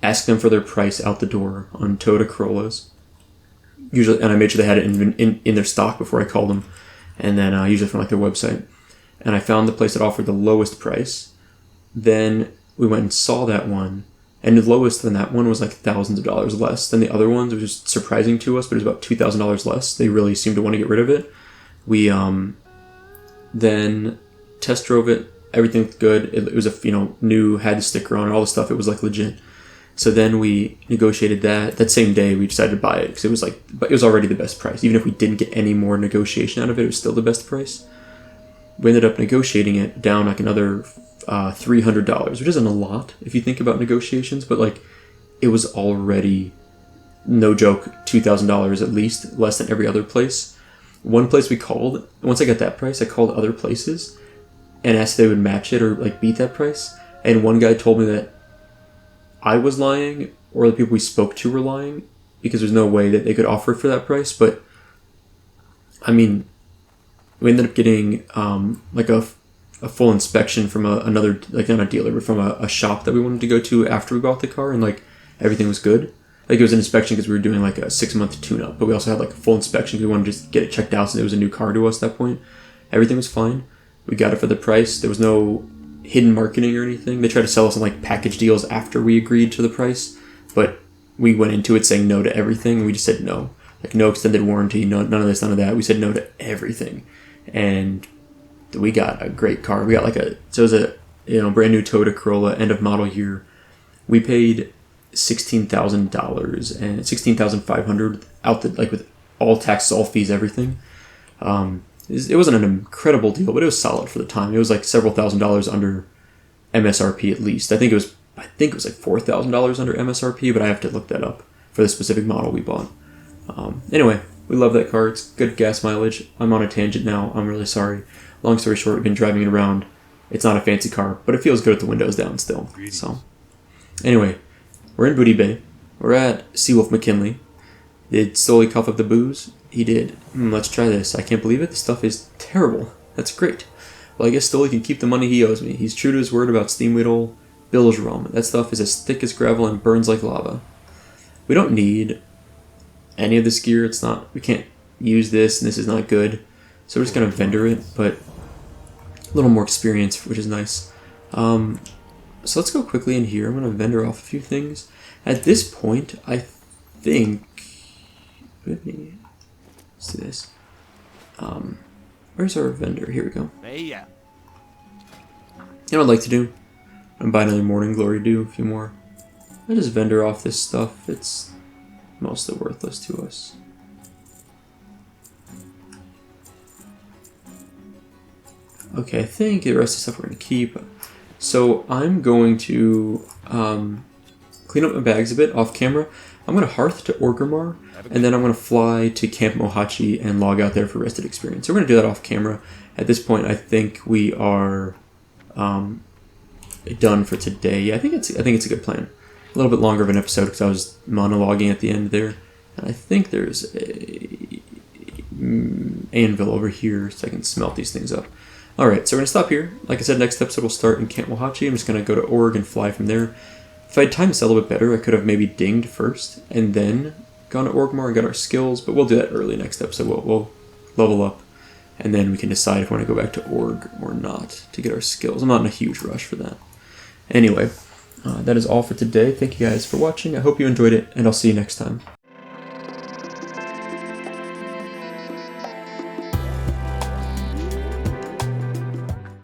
Asked them for their price out the door on Toyota Corollas. Usually, and I made sure they had it in their stock before I called them. And then usually from their website. And I found the place that offered the lowest price. Then we went and saw that one. And the lowest than that one was thousands of dollars less than the other ones, which was surprising to us, but it was about $2,000 less. They really seemed to want to get rid of it. We then test drove it everything looked good. It was a new, had the sticker on, all the stuff. It was like legit. So then we negotiated that. That same day, we decided to buy it because it was like, but it was already the best price. Even if we didn't get any more negotiation out of it, it was still the best price. We ended up negotiating it down like another $300, which isn't a lot if you think about negotiations, but like it was already, no joke, $2,000 at least, less than every other place. One place we called, once I got that price, I called other places and asked if they would match it or like beat that price. And one guy told me that I was lying or the people we spoke to were lying because there's no way that they could offer it for that price. But I mean, we ended up getting like a full inspection from another, like not a dealer, but from a shop that we wanted to go to after we bought the car, and like everything was good. Like it was an inspection because we were doing like a 6-month tune-up, but we also had like a full inspection because we wanted to just get it checked out since it was a new car to us at that point. Everything was fine. We got it for the price. There was no hidden marketing or anything. They tried to sell us on like package deals after we agreed to the price, but we went into it saying no to everything, and we just said no. Like no extended warranty, no, none of this, none of that. We said no to everything, and we got a great car. We got like it was a brand new Toyota Corolla, end of model year. We paid $16,000 and $16,500 out like with all taxes, all fees, everything. It wasn't an incredible deal, but it was solid for the time. It was like several $1,000s under MSRP at least. I think it was like $4,000 under MSRP, but I have to look that up for the specific model we bought. Anyway, we love that car. It's good gas mileage. I'm on a tangent now. I'm really sorry. Long story short, we've been driving it around. It's not a fancy car, but it feels good with the windows down still. So, anyway, we're in Booty Bay. We're at Seawolf McKinley. Did Stoli cough up the booze? He did. Let's try this. I can't believe it. This stuff is terrible. That's great. Well, I guess Stoli can keep the money he owes me. He's true to his word about Steamweedle Bilge Rum. That stuff is as thick as gravel and burns like lava. We don't need any of this gear. It's not. We can't use this, and this is not good. So we're just gonna vendor it, but a little more experience, which is nice. So let's go quickly in here. I'm gonna vendor off a few things. At this point, I think. Let's do this. Where's our vendor? Here we go. Hey, yeah. You know what I'd like to do? I'm buying another Morning Glory Dew, a few more. I just vendor off this stuff. It's mostly worthless to us. Okay, I think the rest of the stuff we're going to keep. So I'm going to clean up my bags a bit off camera. I'm going to hearth to Orgrimmar, and then I'm going to fly to Camp Mohachi and log out there for Rested Experience. So we're going to do that off camera. At this point, I think we are done for today. Yeah, I think it's a good plan. A little bit longer of an episode because I was monologuing at the end there. And I think there's a anvil over here so I can smelt these things up. Alright, so we're going to stop here. Like I said, next episode we'll start in Camp Mohachi. I'm just going to go to Org and fly from there. If I had timed this a little bit better, I could have maybe dinged first and then gone to Orgrimmar and got our skills, but we'll do that early next episode. We'll level up, and then we can decide if we want to go back to Org or not to get our skills. I'm not in a huge rush for that. Anyway, that is all for today. Thank you guys for watching. I hope you enjoyed it, and I'll see you next time.